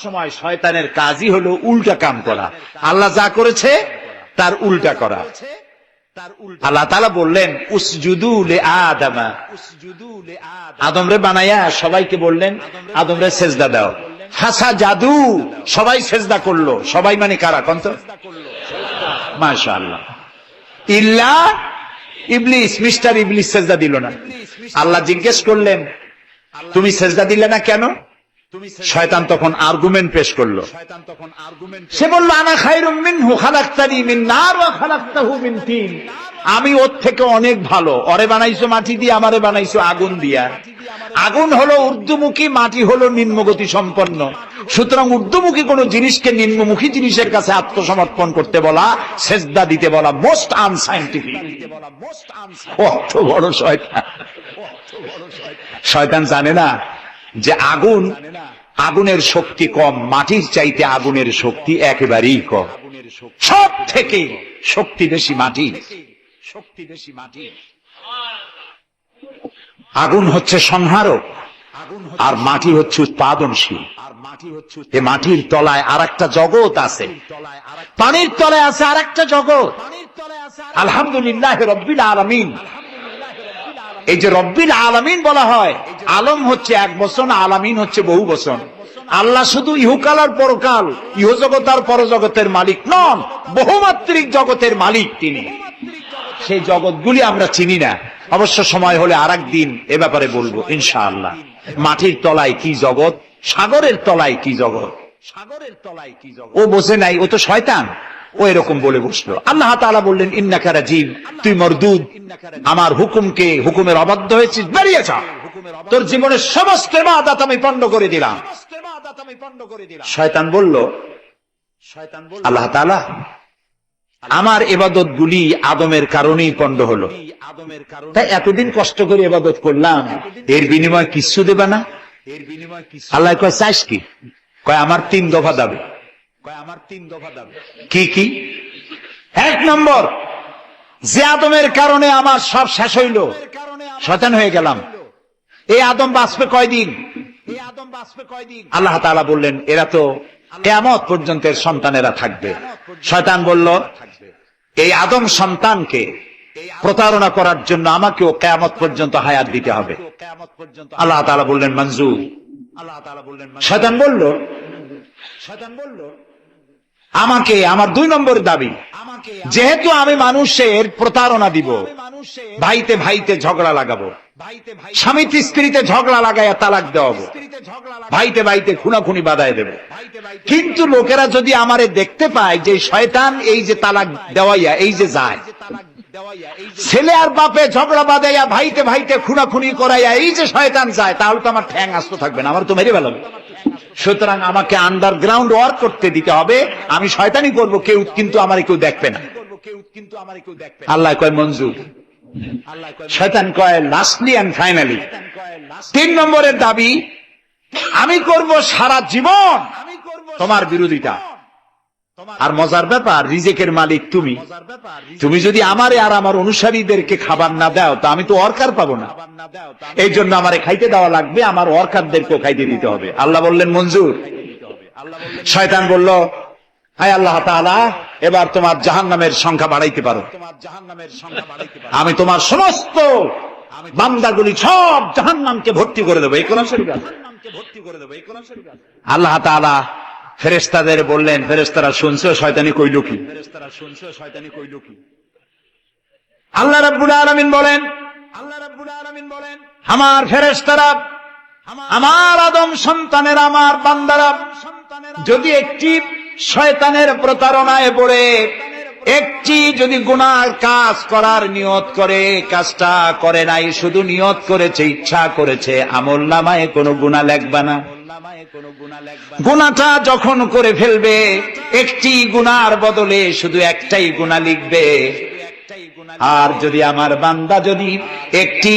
সময় শয়তানের কাজই হলো উল্টা কাম করা, আল্লাহ যা করেছে তার উল্টা করা। আল্লাহ তাআলা বললেন উসজুদু লিআদামা, আদমরে বানায়া সবাইকে বললেন আদমরে সেজদা দাও। ফাসাজাদু, সবাই সেজদা করলো। সবাই মানে কারা কোন তো? মাশাআল্লাহ। ইল্লা ইবলিস, মিস্টার ইবলিস সেজদা দিল না। আল্লাহ জিজ্ঞেস করলেন তুমি সেজদা দিলে না কেন? শয়তান তখন আর্গুমেন্ট পেশ করলো। সে বলল আনা খায়রুম মিনহু খালাকতানি মিন নার ওয়া খালাকতাহু মিন তিন, আমি ওর থেকে অনেক ভালো। ওরে বানাইছো মাটি দিয়ে, আমারে বানাইছো আগুন দিয়া। আগুন হলো ঊর্ধ্বমুখী, মাটি হলো নিম্নগতি সম্পন্ন। সুতরাং ঊর্ধ্বমুখী কোন জিনিসকে নিম্নমুখী জিনিসের কাছে আত্মসমর্পণ করতে বলা, সেজদা দিতে বলা মোস্ট আনসাইন্টিফিক। কত বড় শয়তান! শয়তান জানে না যে আগুনের শক্তি কম, মাটির চাইতে আগুনের শক্তি একেবারেই কম। সব থেকে শক্তি বেশি মাটি। আগুন হচ্ছে সংহারক, আর মাটি হচ্ছে উৎপাদনশীল। এই মাটির তলায় আর একটা জগৎ আছে, পানির তলায় আছে আর একটা জগৎ। আলহামদুলিল্লাহ রব্বিল আলামিন। এই যে রব্বিল আলামিন বলা হয়, আলম হচ্ছে এক বচন, আলামিন হচ্ছে বহু বচন। আল্লাহ শুধু ইহকাল আর পরকাল, ইহজগৎ আর পরজগতের মালিক নন, বহুমাত্রিক জগতের মালিক তিনি। সেই জগৎগুলি আমরা চিনি না। অবশ্য সময় হলে আর একদিন এ ব্যাপারে বলবো ইনশাআল্লাহ। মাটির তলায় কি জগৎ, সাগরের তলায় কি জগৎ, ও বোঝে নাই, ও তো শয়তান, ও এরকম বলে বসলো। আল্লাহ তাআলা বললেন ইন্নাকা রাজিম, তুই মরদুদ, আমার হুকুমের অবাধ্য হয়েছিস, বেরিয়ে যা, তোর জীবনের সমস্ত ইবাদত আমি পণ্ড করে দিলাম। শয়তান বলল আল্লাহ তাআলা আমার ইবাদত গুলি আদমের কারণেই পণ্ড হলো, তাই এতদিন কষ্ট করে ইবাদত করলাম, এর বিনিময় কিছু দেবে না? আল্লাহ কয় চাইস কি? কয় আমার 3 দফা দাবি। কি কি? 1 নম্বর, যে আদমের কারণে আমার সব শেষ হইল, শয়তান হয়ে গেলাম, এই আদম বাঁচবে কয়দিন? আল্লাহ তাআলা বললেন এরা তো কিয়ামত পর্যন্ত এর সন্তানেরা থাকবে। শয়তান বলল এই আদম সন্তানকে প্রতারণা করার জন্য আমাকেও কিয়ামত পর্যন্ত হায়াত দিতে হবে। আল্লাহ তাআলা বললেন মঞ্জুর। শয়তান বলল আমাকে আমার 2 নম্বর দাবি, যেহেতু আমি মানুষের প্রতারণা দিব, ভাইতে ভাইতে ঝগড়া লাগাবো, স্বামীতে স্ত্রীতে ঝগড়া লাগাইয়া তালাক দেওয়াবো, ভাইতে ভাইতে খুনাখুনি বাধায় দেব। কিন্তু লোকেরা যদি আমারে দেখতে পায় যে শয়তান এই যে তালাক দেওয়াইয়া এই যে যায়, ছেলে আর বাপে ঝগড়া বাঁধাইয়া ভাইতে ভাইতে খুনাখুনি করাইয়া এই যে শয়তান যায়, তাহলে তো আমার ঠ্যাং আস্ত থাকবে না, আমার তো মেরে ফেলাবে। সুতরাং আমাকে আন্ডারগ্রাউন্ড ওয়ার্ক করতে দিতে হবে, আমি শয়তানি করবো, কেউ কিন্তু আমার কেউ দেখবে না। আল্লাহ কয় মঞ্জুর। শয়তান কয় লাস্টলি এন্ড ফাইনালি 3 নম্বরের দাবি, আমি করব সারা জীবন তোমার বিরোধিতা। আর মজার ব্যাপার, রিজেকের মালিক তুমি, তুমি যদি আমারে আর আমার অনুসারীদেরকে খাবার না দাও তা আমি তো অর্কার পাবো না, এই জন্য আমারে খাইতে দেওয়া লাগবে, আমার অর্কারদেরকেও খাইতে দিতে হবে। আল্লাহ বললেন মঞ্জুর। শয়তান বলল হায় আল্লাহ তাআলা, এবার তোমার জাহান্নামের সংখ্যা বাড়াইতে পারো, আমি তোমার সমস্ত বান্দাগুলি সব জাহান্নামকে ভর্তি করে দেবো। এই কোরআন শরীফ আছে। আল্লাহ তাআলা ফেরেশতাদের বললেন, ফেরেশতারা শুনছো শয়তানি কইল কি? আল্লাহ রাব্বুল আলামিন বলেন আমার ফেরেশতারা, আমার আদম সন্তানের, আমার বান্দারা যদি একটি শয়তানের প্রতারণায় পড়ে একটি যদি গুনার কাজ করার নিয়ত করে, কাজটা করে নাই, শুধু নিয়ত করেছে, ইচ্ছা করেছে, আমলনামায় কোনো গুনাহ লিখবা না। গুনাহটা যখন করে ফেলবে, একটি গুনার বদলে শুধু একটাই গুনাহ লিখবে। আর যদি আমার বান্দা যদি একটি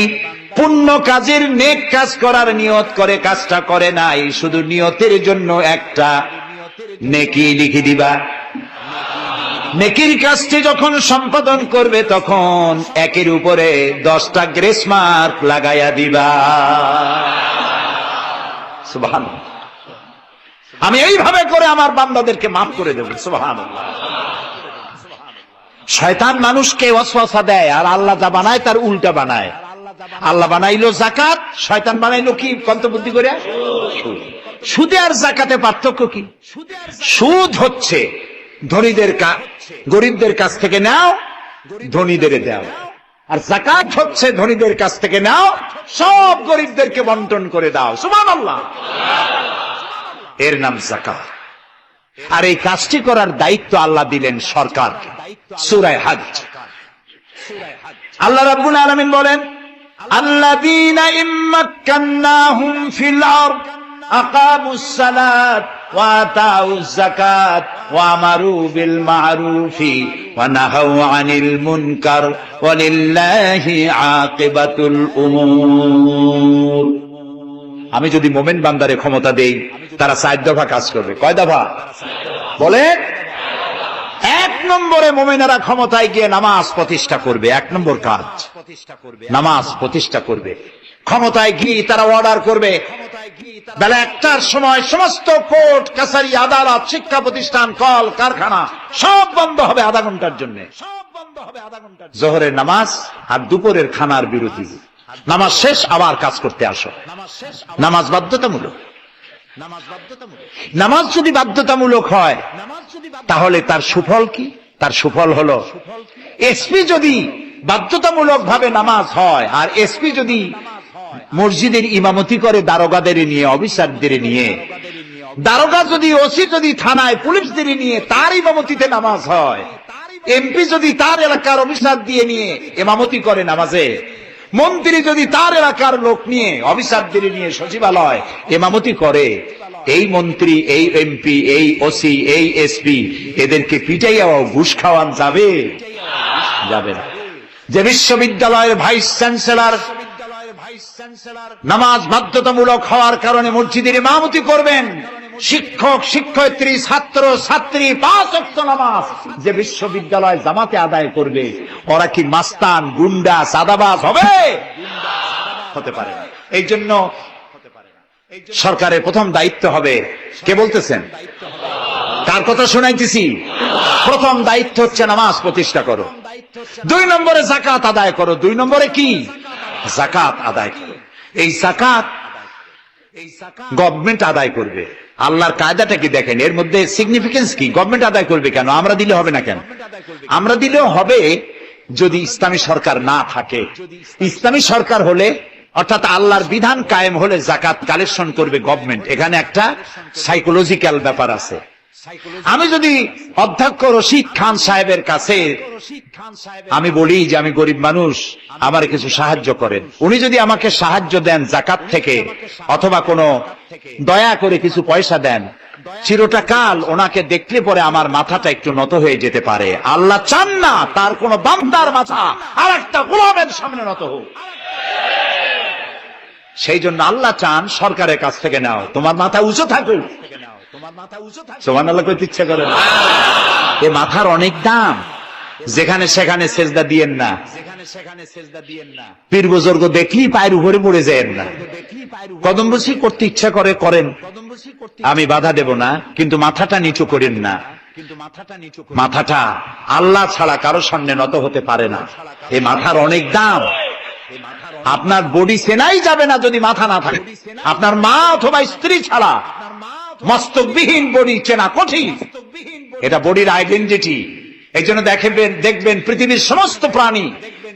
পুণ্য কাজের নেক কাজ করার নিয়ত করে, কাজটা করে নাই, শুধু নিয়তের জন্য একটা নেকি লিখে দিবা। নেকির কাজটি যখন সম্পাদন করবে তখন একের উপরে 10টা গ্রেস মার্ক লাগাইয়া দিবা। সুবহানাল্লাহ। আমি এইভাবে করে আমার বান্দাদেরকে মাফ করে দেব। সুবহানাল্লাহ। শয়তান মানুষকে ওয়াসওয়াসা দেয়, আর আল্লাহ যা বানায় তার উল্টা বানায়। আল্লাহ বানাইলো জাকাত, শয়তান বানাইলো কি কন্তবুদ্ধি করে? সুদে আর জাকাতে পার্থক্য কি? সুদ হচ্ছে ধনীদের গরিবদের কাছ থেকে নাও, ধনীদের দাও, আর জাকাত হচ্ছে ধনীদের কাছ থেকে নাও, সব গরিবদেরকে বন্টন করে দাও। সুবহানাল্লাহ। এর নাম জাকাত। আর এই কাজটি করার দায়িত্ব আল্লাহ দিলেন সরকারকে। সূরা হজ আল্লাহ রাব্বুল আলামিন বলেন, আল্লাযীনা ইম্মাক্কান্নাহুম ফিল আরদ আকামুস সালাত ওয়া আতাউজ যাকাত ওয়া আমারু বিল মা'রুফি ওয়া নাহাউ আনিল মুনকার ওয়া লিল্লাহি আকিবাতুল উমুর। আমি যদি মুমিন বান্দারে ক্ষমতা দেই, তারা 4 দফা কাজ করবে। কয় দফা বলে? 1 নম্বরে মুমিনেরা ক্ষমতায় গিয়ে নামাজ প্রতিষ্ঠা করবে। 1 নম্বর কাজ নামাজ প্রতিষ্ঠা করবে। ক্ষমতায় গিয়ে তারা অর্ডার করবে, বেলা 1টার সময় সমস্ত কোর্ট কাছারি আদালত শিক্ষা প্রতিষ্ঠান কল কারখানা সব বন্ধ হবে আধা ঘন্টার জন্য। জোহরের নামাজ আর দুপুরের খানার বিরতি। নামাজ শেষ আবার কাজ করতে আসো। নামাজ বাধ্যতামূলক। নামাজ যদি বাধ্যতামূলক হয় তাহলে তার সুফল কি? তার সুফল হলো, এসপি যদি বাধ্যতামূলক ভাবে নামাজ হয়, আর এসপি যদি মসজিদের ইমামতি করে দারোগাদের নিয়ে, অফিসারদের নিয়ে, দারোগা যদি, ওসি যদি থানায় পুলিশদের নিয়ে তার ইমামতিতে নামাজ হয়, এমপি যদি তার এলাকার অফিসার দিয়ে নিয়ে ইমামতি করে নামাজে, মন্ত্রী যদি তার এলাকার লোক নিয়ে অফিসারদের নিয়ে সচিবালয় ইমামতি করে, এই মন্ত্রী, এই এমপি, এই ওসি, এই এসপি এদেরকে পিটাইয়া ঘুষ খাওয়ান যাবে? যাবে না। যে বিশ্ববিদ্যালয়ের ভাইস চ্যান্সেলর নামাজ বাধ্যতামূলক হওয়ার কারণে মসজিদের ইমামতি করবেন, শিক্ষক শিক্ষয়িত্রী ছাত্র ছাত্রী 5 ওয়াক্ত নামাজ যে বিশ্ববিদ্যালয় জামাতে আদায় করবে, ওরা কি মাস্তান, গুন্ডা, চাঁদাবাজ হবে? হতে পারে না। এই জন্য সরকারের প্রথম দায়িত্ব হবে, কে বলতেছেন? কার কথা শোনাইতেছি? প্রথম দায়িত্ব হচ্ছে নামাজ প্রতিষ্ঠা করো। 2 নম্বরে যাকাত আদায় করো। 2 নম্বরে কি? যাকাত আদায় করো। এই যাকাত গভর্নমেন্ট আদায় করবে। আল্লাহর কায়দাটা কি দেখেন, এর মধ্যে সিগনিফিকেন্স কি? গভর্নমেন্ট আদায় করবে কেন? আমরা দিলে হবে না কেন? আমরা দিলেও হবে যদি ইসলামী সরকার না থাকে। ইসলামী সরকার হলে, অর্থাৎ আল্লাহর বিধান কায়েম হলে যাকাত কালেকশন করবে গভর্নমেন্ট। এখানে একটা সাইকোলজিক্যাল ব্যাপার আছে। আমি যদি অধ্যক্ষ রশিদ খান সাহেবের কাছে আমি বলি যে আমি গরিব মানুষ, আমার কিছু সাহায্য করেন, উনি যদি আমাকে সাহায্য দেন যাকাত থেকে, অথবা কোনো দয়া করে কিছু পয়সা দেন, চিরটা কাল ওনাকে দেখলে পরে আমার মাথাটা একটু নত হয়ে যেতে পারে। আল্লাহ চান না তার কোন বান্দার মাথা আর একটা গোলামের সামনে নত হোক। সেই জন্য আল্লাহ চান সরকারের কাছ থেকে নাও, তোমার মাথা উঁচু থাকুক। সুবহানাল্লাহ কইতে ইচ্ছা করে না? এ মাথার অনেক দাম। যেখানে সেখানে সেজদা দিয়েন না। পীর বুজুর্গ দেখলি পায়ের উপরে পড়ে যায়েন না। কদমবসি করতে ইচ্ছা করে করেন, আমি বাধা দেব না, কিন্তু মাথাটা নিচু করেন না। মাথাটা আল্লাহ ছাড়া কারো সামনে নত হতে পারে না। এই মাথার অনেক দাম। আপনার বডি চেনাই যাবে না যদি মাথা না থাকে। আপনার মা অথবা স্ত্রী ছাড়া মস্তকবিহীন বডি চেনা কঠিন। এটা বডির আইডেন্টিটি। এই জন্য দেখবেন পৃথিবীর সমস্ত প্রাণী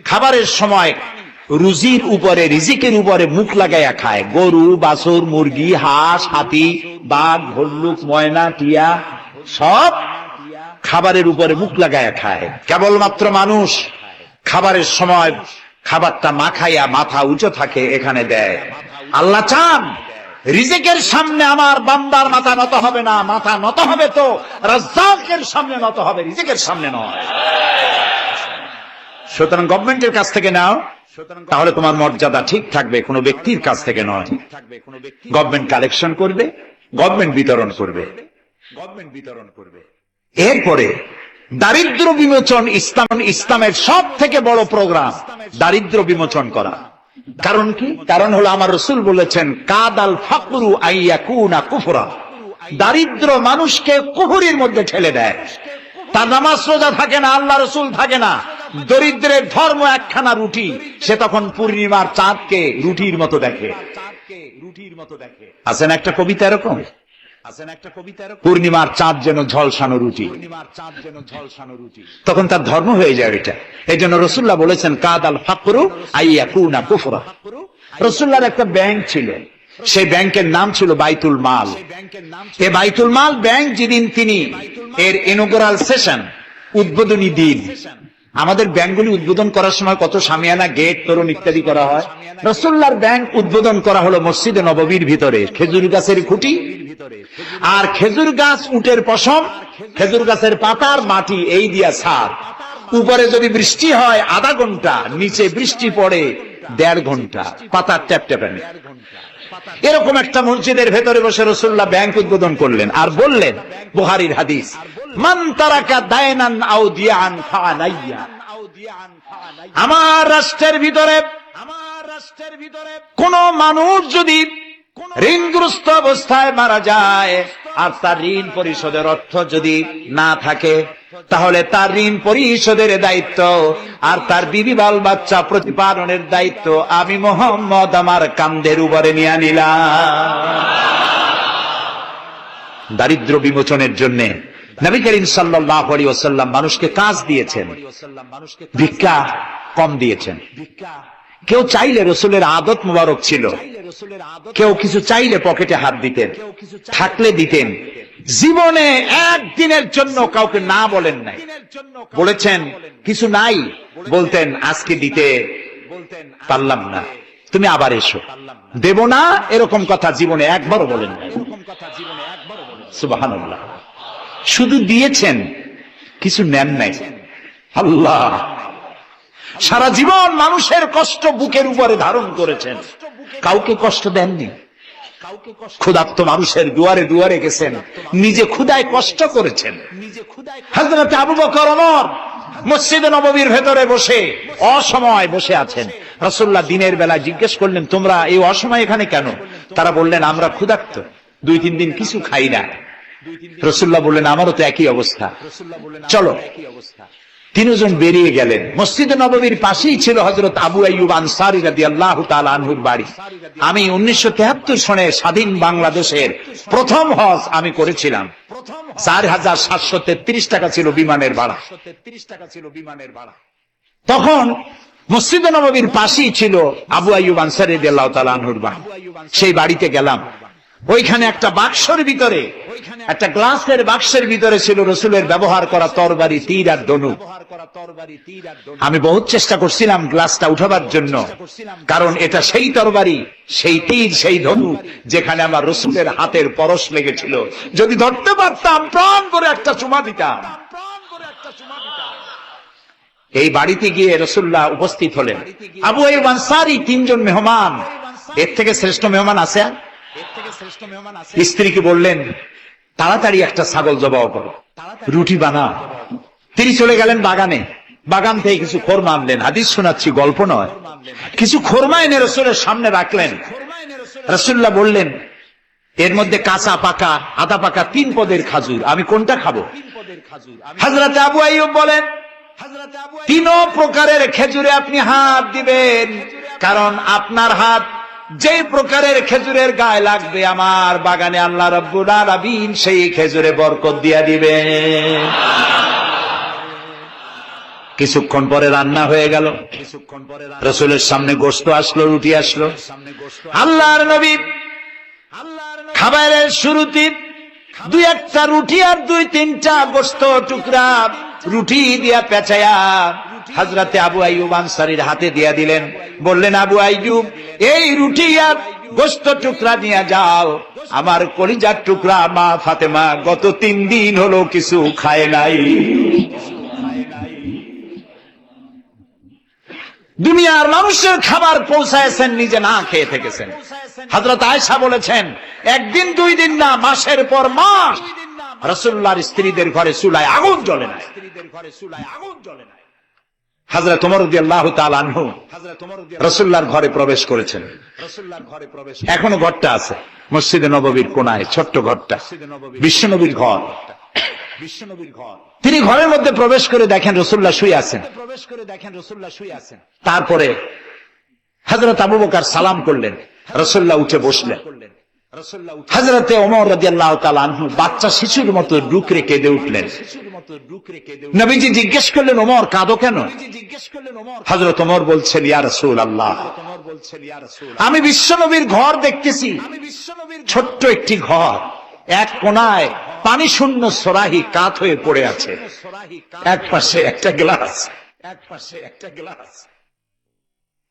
খাবারের সময় রুজির উপরে, রিজিকের উপরে মুখ লাগাইয়া খায়। গরু, বাছুর, মুরগি, হাঁস, হাতি, বাঘ, ভল্লুক, ময়না, টিয়া সব খাবারের উপরে মুখ লাগাইয়া খায়। কেবলমাত্র মানুষ খাবারের সময় খাবারটা মাখাইয়া মাথা উঁচু থাকে এখানে দেয়। আল্লাহ চান রিজিকের সামনে আমার বান্দার মাথা নত হবে না, মাথা নত হবে তো রাজ্জাকের সামনে নত হবে, রিজিকের সামনে নয়। সুতরাং গভর্নমেন্টের কাছ থেকে নাও, তাহলে তোমার মর্যাদা ঠিক থাকবে, কোনো ব্যক্তির কাছ থেকে নয়। গভর্নমেন্ট কালেকশন করবে, গভর্নমেন্ট বিতরণ করবে। এরপরে দারিদ্র বিমোচন। ইসলামের সব থেকে বড় প্রোগ্রাম দারিদ্র বিমোচন করা। কারণ কি? কারণ হলো আমার রাসূল বলেছেন, কাদাল ফাকরু আইয়াকুনা কুফরা। দারিদ্র মানুষকে কুফরির মধ্যে ঠেলে দেয়। তার নামাজ রোজা থাকে না, আল্লাহ রসুল থাকে না, দরিদ্রের ধর্ম একখানা রুটি, সে তখন পূর্ণিমার চাঁদকে রুটির মতো দেখে। আছেন একটা কবিতা এরকম, পূর্ণিমার চাঁদ যেন ঝলসানো রুটি, তখন তার ধর্ম হয়ে যায় এটা। এই জন্য রসুল্লাহ বলেছেন কাদাল ফাকরু আইয়াকুনা কুফরা। রসুল্লাহর একটা ব্যাংক ছিল, সেই ব্যাংকের নাম ছিল বাইতুল মাল। এই বাইতুল মাল ব্যাংক যেদিন তিনি এর ইনগুরাল সেশন, উদ্বোধনী দিন, আমাদের ব্যাংকগুলি উদ্বোধন করার সময় কত শামিয়ানা, গেট, তোরণ ইত্যাদি করা হয়। রাসূলুল্লাহর ব্যাংক উদ্বোধন করা হলো মসজিদে নববীর ভিতরে, খেজুর গাছের খুঁটি আর খেজুর গাছ, উটের পশম, খেজুর গাছের পাতার মাটি, এই দিয়া ছাদ। উপরে যদি বৃষ্টি হয় আধা ঘন্টা, নিচে বৃষ্টি পড়ে 1.5 ঘন্টা, পাতার ট্যাপট্যাপানি। এরকম একটা মসজিদের ভেতরে বসে রাসূলুল্লাহ ব্যাংক উদ্বোধন করলেন আর বললেন, বুখারীর হাদিস, মান তারাকা দায়নান আও দিয়ান ফানাইয়া। আমার রাষ্ট্রের ভিতরে কোন মানুষ যদি ঋণগ্রস্ত অবস্থায় মারা যায় আর তার ঋণ পরিশোধের অর্থ যদি না থাকে, তাহলে তার ঋণ পরিশোধের দায়িত্ব আর তার বিবি বাল বাচ্চা প্রতিপালনের দায়িত্ব আমি মুহাম্মদ আমার কাঁধের উপরে নিয়ে নিলাম। দারিদ্র বিমোচনের জন্য নবী করিম সাল্লাল্লাহু আলাইহি ওয়াসাল্লাম মানুষকে কাজ দিয়েছেন, ভিক্ষা কম দিয়েছেন। কেউ চাইলে, রসুলের আদত মুবারক ছিল, কেউ কিছু চাইলে পকেটে হাত দিতেন, থাকলে দিতেন। জীবনে একদিনের জন্য কাউকে না বলেন নাই। বলেছেন কিছু নাই, বলতেন আজকে দিতে পারলাম না, তুমি আবার এসো, দেব না, এরকম কথা জীবনে একবারও বলেন নাই। সুবহানাল্লাহ। শুধু দিয়েছেন, কিছু নেন নাই। আল্লাহ, সারা জীবন মানুষের কষ্ট বুকের উপরে ধারণ করেছেন, কাউকে কষ্ট দেননি। ক্ষুধার্ত মানুষের দুয়ারে দুয়ারে গেছেন, নিজে ক্ষুধায় কষ্ট করেছেন। হযরত আবু বকর, ওমর মসজিদে নববীর ভেতরে বসে অসময় বসে আছেন। রাসূলুল্লাহ দিনের বেলা জিজ্ঞেস করলেন, তোমরা এই অসময় এখানে কেন? তারা বললেন, আমরা ক্ষুধার্ত, 2-3 দিন কিছু খাই না। রাসূলুল্লাহ বললেন, আমারও তো একই অবস্থা, চলো। 3 জন বেরিয়ে গেলেন। মসজিদে নববীর পাশেই ছিল হযরত আবু আইয়ুব আনসারী রাদিয়াল্লাহু তাআলা আনহুর বাড়ি। আমি 1973 সনে স্বাধীন বাংলাদেশের প্রথম হজ আমি করেছিলাম। 4733 টাকা ছিল বিমানের ভাড়া। তখন মসজিদে নববীর পাশেই ছিল আবু আইয়ুব আনসারী রাদিয়াল্লাহু তাআলা আনহুর বাড়ি। সেই বাড়িতে গেলাম। ওইখানে একটা বাক্সের ভিতরে, একটা গ্লাসের বাক্সের ভিতরে ছিল রসুলের ব্যবহার করা তরবারি, তীর আর ধনুক। আমি বহুত চেষ্টা করছিলাম গ্লাসটা উঠাবার জন্য, কারণ এটা সেই তরবারি, সেই তীর, সেই ধনুক যেখানে আমার রসুলের হাতের পরশ লেগেছিল। যদি ধরতে পারতাম প্রাণ করে একটা চুমা দিতাম। এই বাড়িতে গিয়ে রাসূলুল্লাহ উপস্থিত হলেন। আবু আইয়ুব আনসারী 3 জন মেহমান, এর থেকে শ্রেষ্ঠ মেহমান আছে? স্ত্রীকে বললেন, তাড়াতাড়ি একটা ছাগল জবাই করো, রুটি বানাও। তিনি চলে গেলেন বাগানে। বাগান থেকে কিছু খোরমা আনলেন। হাদিস শোনাচ্ছি, গল্প নয়। কিছু খোরমা এনে রাসূলের সামনে রাখলেন। রাসূলুল্লাহ বললেন, এর মধ্যে কাঁচা, পাকা, আধা পাকা 3 পদের খাজুর, আমি কোনটা খাবো? হযরত আবু আইয়ুব বলেন, 3 প্রকারের খেজুরে আপনি হাত দিবেন, কারণ আপনার হাত যে প্রকারের খেজুরের গায়ে লাগবে আমার বাগানে আল্লাহ রাব্বুল আলামিন সেই খেজুরে বরকত দিয়া দিবে। কিছুক্ষণ পরে রান্না হয়ে গেল। রাসূলের সামনে গোশত আসলো, রুটি আসলো। আল্লাহর নবী খাবারের শুরুতে 2-1টা রুটি আর 2-3টা গোশত টুকরা রুটি দিয়া পেঁচায়া হযরতে আবু আইয়ুব আনসারীর হাতে দিয়া দিলেন। বললেন, আবু আইয়ুব, এই রুটি আর গোশত টুকরা নিয়ে যাও, আমার কলিজার টুকরা মা ফাতেমা গত 3 দিন হলো কিছু খায় নাই। দুনিয়ার মানুষের খাবার পৌঁছায়ছেন, নিজে না খেয়ে থেকেছেন। হযরত আয়েশা বলেছেন, 1 দিন 2 দিন না, মাসের পর মাস রাসূলুল্লাহর স্ত্রীদের ঘরে চুলায় আগুন জ্বলে না। হযরত ওমর রাদিয়াল্লাহু তাআলা আনহু রাসূলুল্লাহর ঘরে প্রবেশ করেছেন। এখনো ঘরটা আছে। মসজিদে নববীর কোনায় ছোট্ট ঘরটা, বিশ্বনবীর ঘর। তিনি ঘরের মধ্যে প্রবেশ করে দেখেন রাসূলুল্লাহ শুয়ে আছেন। তারপরে হযরত আবু বকর সালাম করলেন, রাসূলুল্লাহ উঠে বসলেন। হযরতে ওমর রাদিয়াল্লাহু তাআলা আনহু বাচ্চা শিশুর মতো ডুকরে কেঁদে উঠলেন। নবীজি জিজ্ঞেস করলেন, ওমর কাঁদো কেন? হযরত ওমর বলছেন, ইয়া রাসূলুল্লাহ, আমি বিশ্বনবীর ঘর দেখতেছি, ছোট্ট একটি ঘর, এক কোনায় পানি শূন্য সরাহি কাত হয়ে পড়ে আছে, এক পাশে একটা গ্লাস,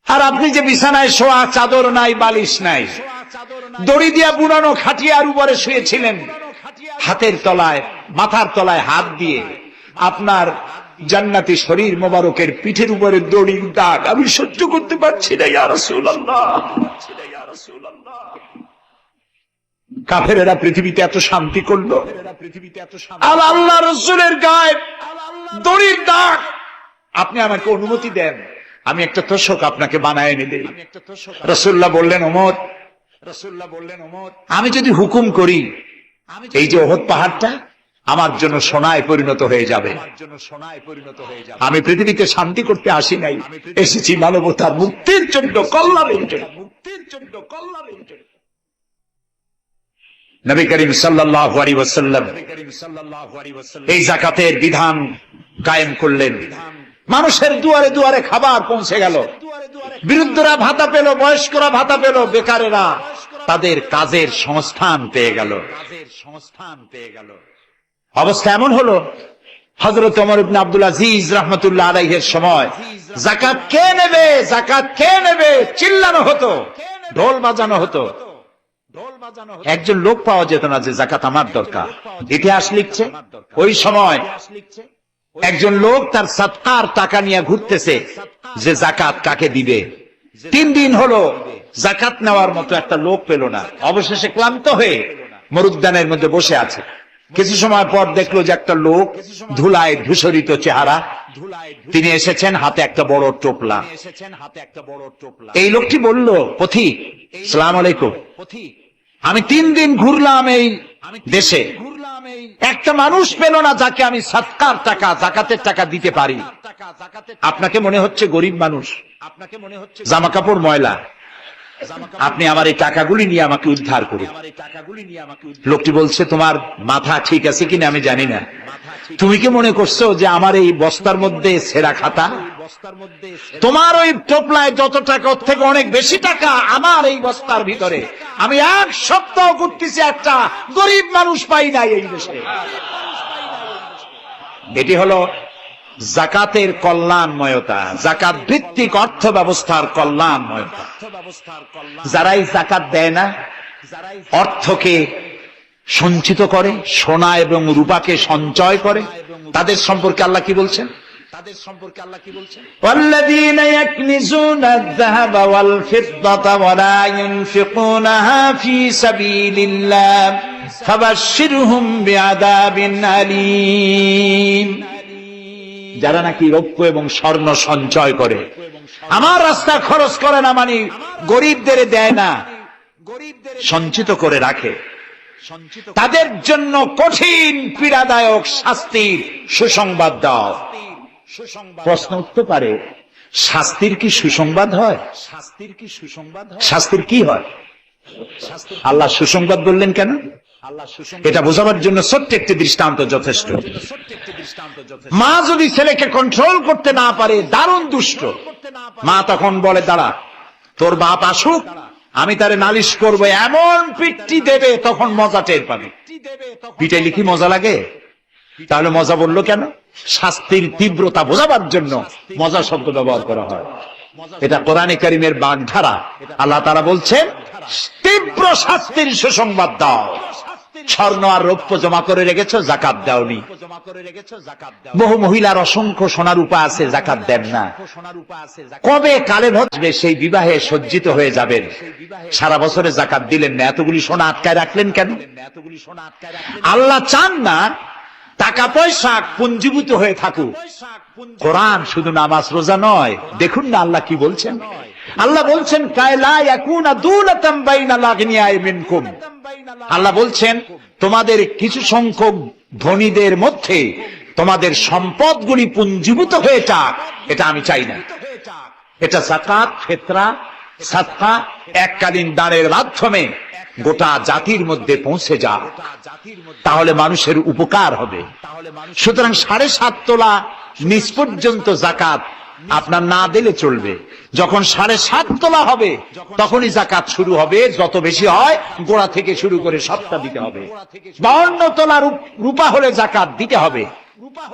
আর আপনি যে বিছানায় শোয়া, চাদর নাই, বালিশ নাই, দড়ি দিয়া বুনানো খাটিয়ার উপরে শুয়েছিলেন, হাতের তলায়, মাথার তলায় হাত দিয়ে আপনার জান্নাতি শরীর মোবারকের পিঠের উপরে দড়ির দাগ আমি সহ্য করতে পারছি না ইয়া রাসূলুল্লাহ। কাফেরেরা পৃথিবীতে এত শান্তি করলো, আর আল্লাহ রাসূলের গায়ে দড়ির দাগ, আপনি আমাকে অনুমতি দেন, আমি একটা তোশক আপনাকে বানায় এনে দেই। রাসূলুল্লাহ বললেন, ওমর, আমি যদি হুকুম করি, এই যে ওহদ পাহাড়টা আমার জন্য সোনায় পরিণত হয়ে যাবে। আমি পৃথিবীতে শান্তি করতে আসি নাই, এসেছি মানবতার মুক্তির জন্য, কল্যাণের জন্য। নবী করিম সাল্লাল্লাহু আলাইহি ওয়াসাল্লাম এই যাকাতের বিধান কায়েম করলেন। মানুষের দুয়ারে দুয়ারে খাবার পৌঁছে গেল, বৃদ্ধরা ভাতা পেল, বয়স্করা ভাতা পেল, বেকারেরা তাদের কাজের সংস্থান পেয়ে গেল। অবস্থা এমন হলো, হযরত ওমর ইবনে আব্দুল আজিজ রাহমাতুল্লাহ আলাইহির সময় যাকাত কে নেবে, যাকাত কে নেবে চিল্লানো হতো, ঢোল বাজানো হতো। একজন লোক পাওয়া যেত না যে যাকাত আমার দরকার। ইতিহাস লিখছে, ওই সময় একজন লোক তার সাদকার টাকা নিয়ে ঘুরতেছে যে যাকাত কাকে দিবে। 3 দিন হলো যাকাত নেওয়ার মতো একটা লোক পেল না। অবশেষে ক্লান্ত হয়ে মরুদ্যানের মধ্যে বসে আছে। কিছু সময় পর দেখলো যে একটা লোক, ধুলায় ধূসরিত চেহারা, তিনি এসেছেন, হাতে একটা বড় টোপলা। এই লোকটি বলল, পথিক, আসসালামু আলাইকুম, আমি 3 দিন ঘুরলাম এই দেশে, একটা মানুষ পেল না যাকে আমি সাদকার টাকা, যাকাতের টাকা দিতে পারি। আপনাকে মনে হচ্ছে গরিব মানুষ, জামা কাপড় ময়লা, আপনি আমার এই টাকাগুলি নিয়ে আমাকে উদ্ধার করুন। লোকটি বলছে, তোমার মাথা ঠিক আছে কিনা আমি জানি না, তুমি কি মনে করছো যে আমার এই বস্তার মধ্যে ছেঁড়া খাতা? তোমার ওই টোপলায় যত টাকা, ওর থেকে অনেক বেশি টাকা আমার এই বস্তার ভিতরে। আমি 1 সপ্তাহ ঘুরতেছি, একটা গরিব মানুষ পাই নাই এই দেশে। এটি হলো যাকাতের কল্যাণময়তা, যাকাত ভিত্তিক অর্থ ব্যবস্থার কল্যাণময়তা। যারাই যাকাত দেয় না, অর্থকে সঞ্চিত করে, সোনা এবং রূপাকে সঞ্চয় করে, তাদের সম্পর্কে আল্লাহ কি বলছেন? والذين يكنزون الذهب والفضة ولا ينفقونها في سبيل الله فبشرهم بعذاب أليم। যারা নাকি রৌপ্য এবং স্বর্ণ সঞ্চয় করে, আমার রাস্তা খরচ করে না, মানে গরিবদের দেয় না, সঞ্চিত করে রাখে, তাদের জন্য কঠিন পীড়াদায়ক শাস্তির সুসংবাদ দাও। প্রশ্ন উঠতে পারে, শাস্তির কি সুসংবাদ হয়? শাস্তির কি হয়? আল্লাহ সুসংবাদ বললেন কেন? এটা বোঝাবার জন্য ছোট্ট একটি দৃষ্টান্ত যথেষ্ট। মা যদি ছেলেকে কন্ট্রোল করতে না পারে, দারুণ দুষ্ট, মা তখন বলে, দাঁড়া, তোর বাপ আসুক, আমি তারে নালিশ করব, এমন পিট্টি দেবে, তখন মজা টের পাবে। পিটাইলে কি মজা লাগে? তাহলে মজা বললো কেন? শাস্তির তীব্রতা বোঝাবার জন্য মজা শব্দ ব্যবহার করা হয়। এটা কোরআনে কারীমের বাগধারা। আল্লাহ তাআলা বলছেন, তীব্র শাস্তির সুসংবাদ দাও। স্বর্ণ আর রৌপ্য জমা করে রেখেছো, যাকাত দাওনি। বহু মহিলার অসংখ্য সোনার রূপা আছে, যাকাত দেন না। কবে কালে ঘটবে সেই বিবাহে সজ্জিত হয়ে যাবেন, সারা বছরে যাকাত দিলেন না, এতগুলি সোনা আটকায় রাখলেন কেন? আল্লাহ চান না টাকা পয়সা পুঞ্জীভূত হয়ে থাকুক। কোরআন শুধু নামাজ রোজা নয়, দেখুন না আল্লাহ কি বলছেন, আল্লাহ বলছেন কায়লা ইয়াকুনা দুলাতাম বাইনাল আগনিয়াই মিনকুম, আল্লাহ বলছেন তোমাদের কিছু সংখ্যক ধনীদের মধ্যে তোমাদের সম্পদগুলি পুঞ্জীভূত হয়ে যাক, এটা আমি চাই না। এটা যাকাত, ফিতরা, সাদকা এককালীন দানের মাধ্যমে গোটা জাতির মধ্যে পৌঁছে যাক, তাহলে মানুষের উপকার হবে। সুতরাং 7.5 তোলা নিচ পর্যন্ত যাকাত আপনার না দিলে চলবে। যখন 7.5 তোলা হবে তখনই যাকাত শুরু হবে। যত বেশি হয় গোড়া থেকে শুরু করে সবটা দিতে হবে। 52 তোলা রূপা হলে যাকাত দিতে হবে।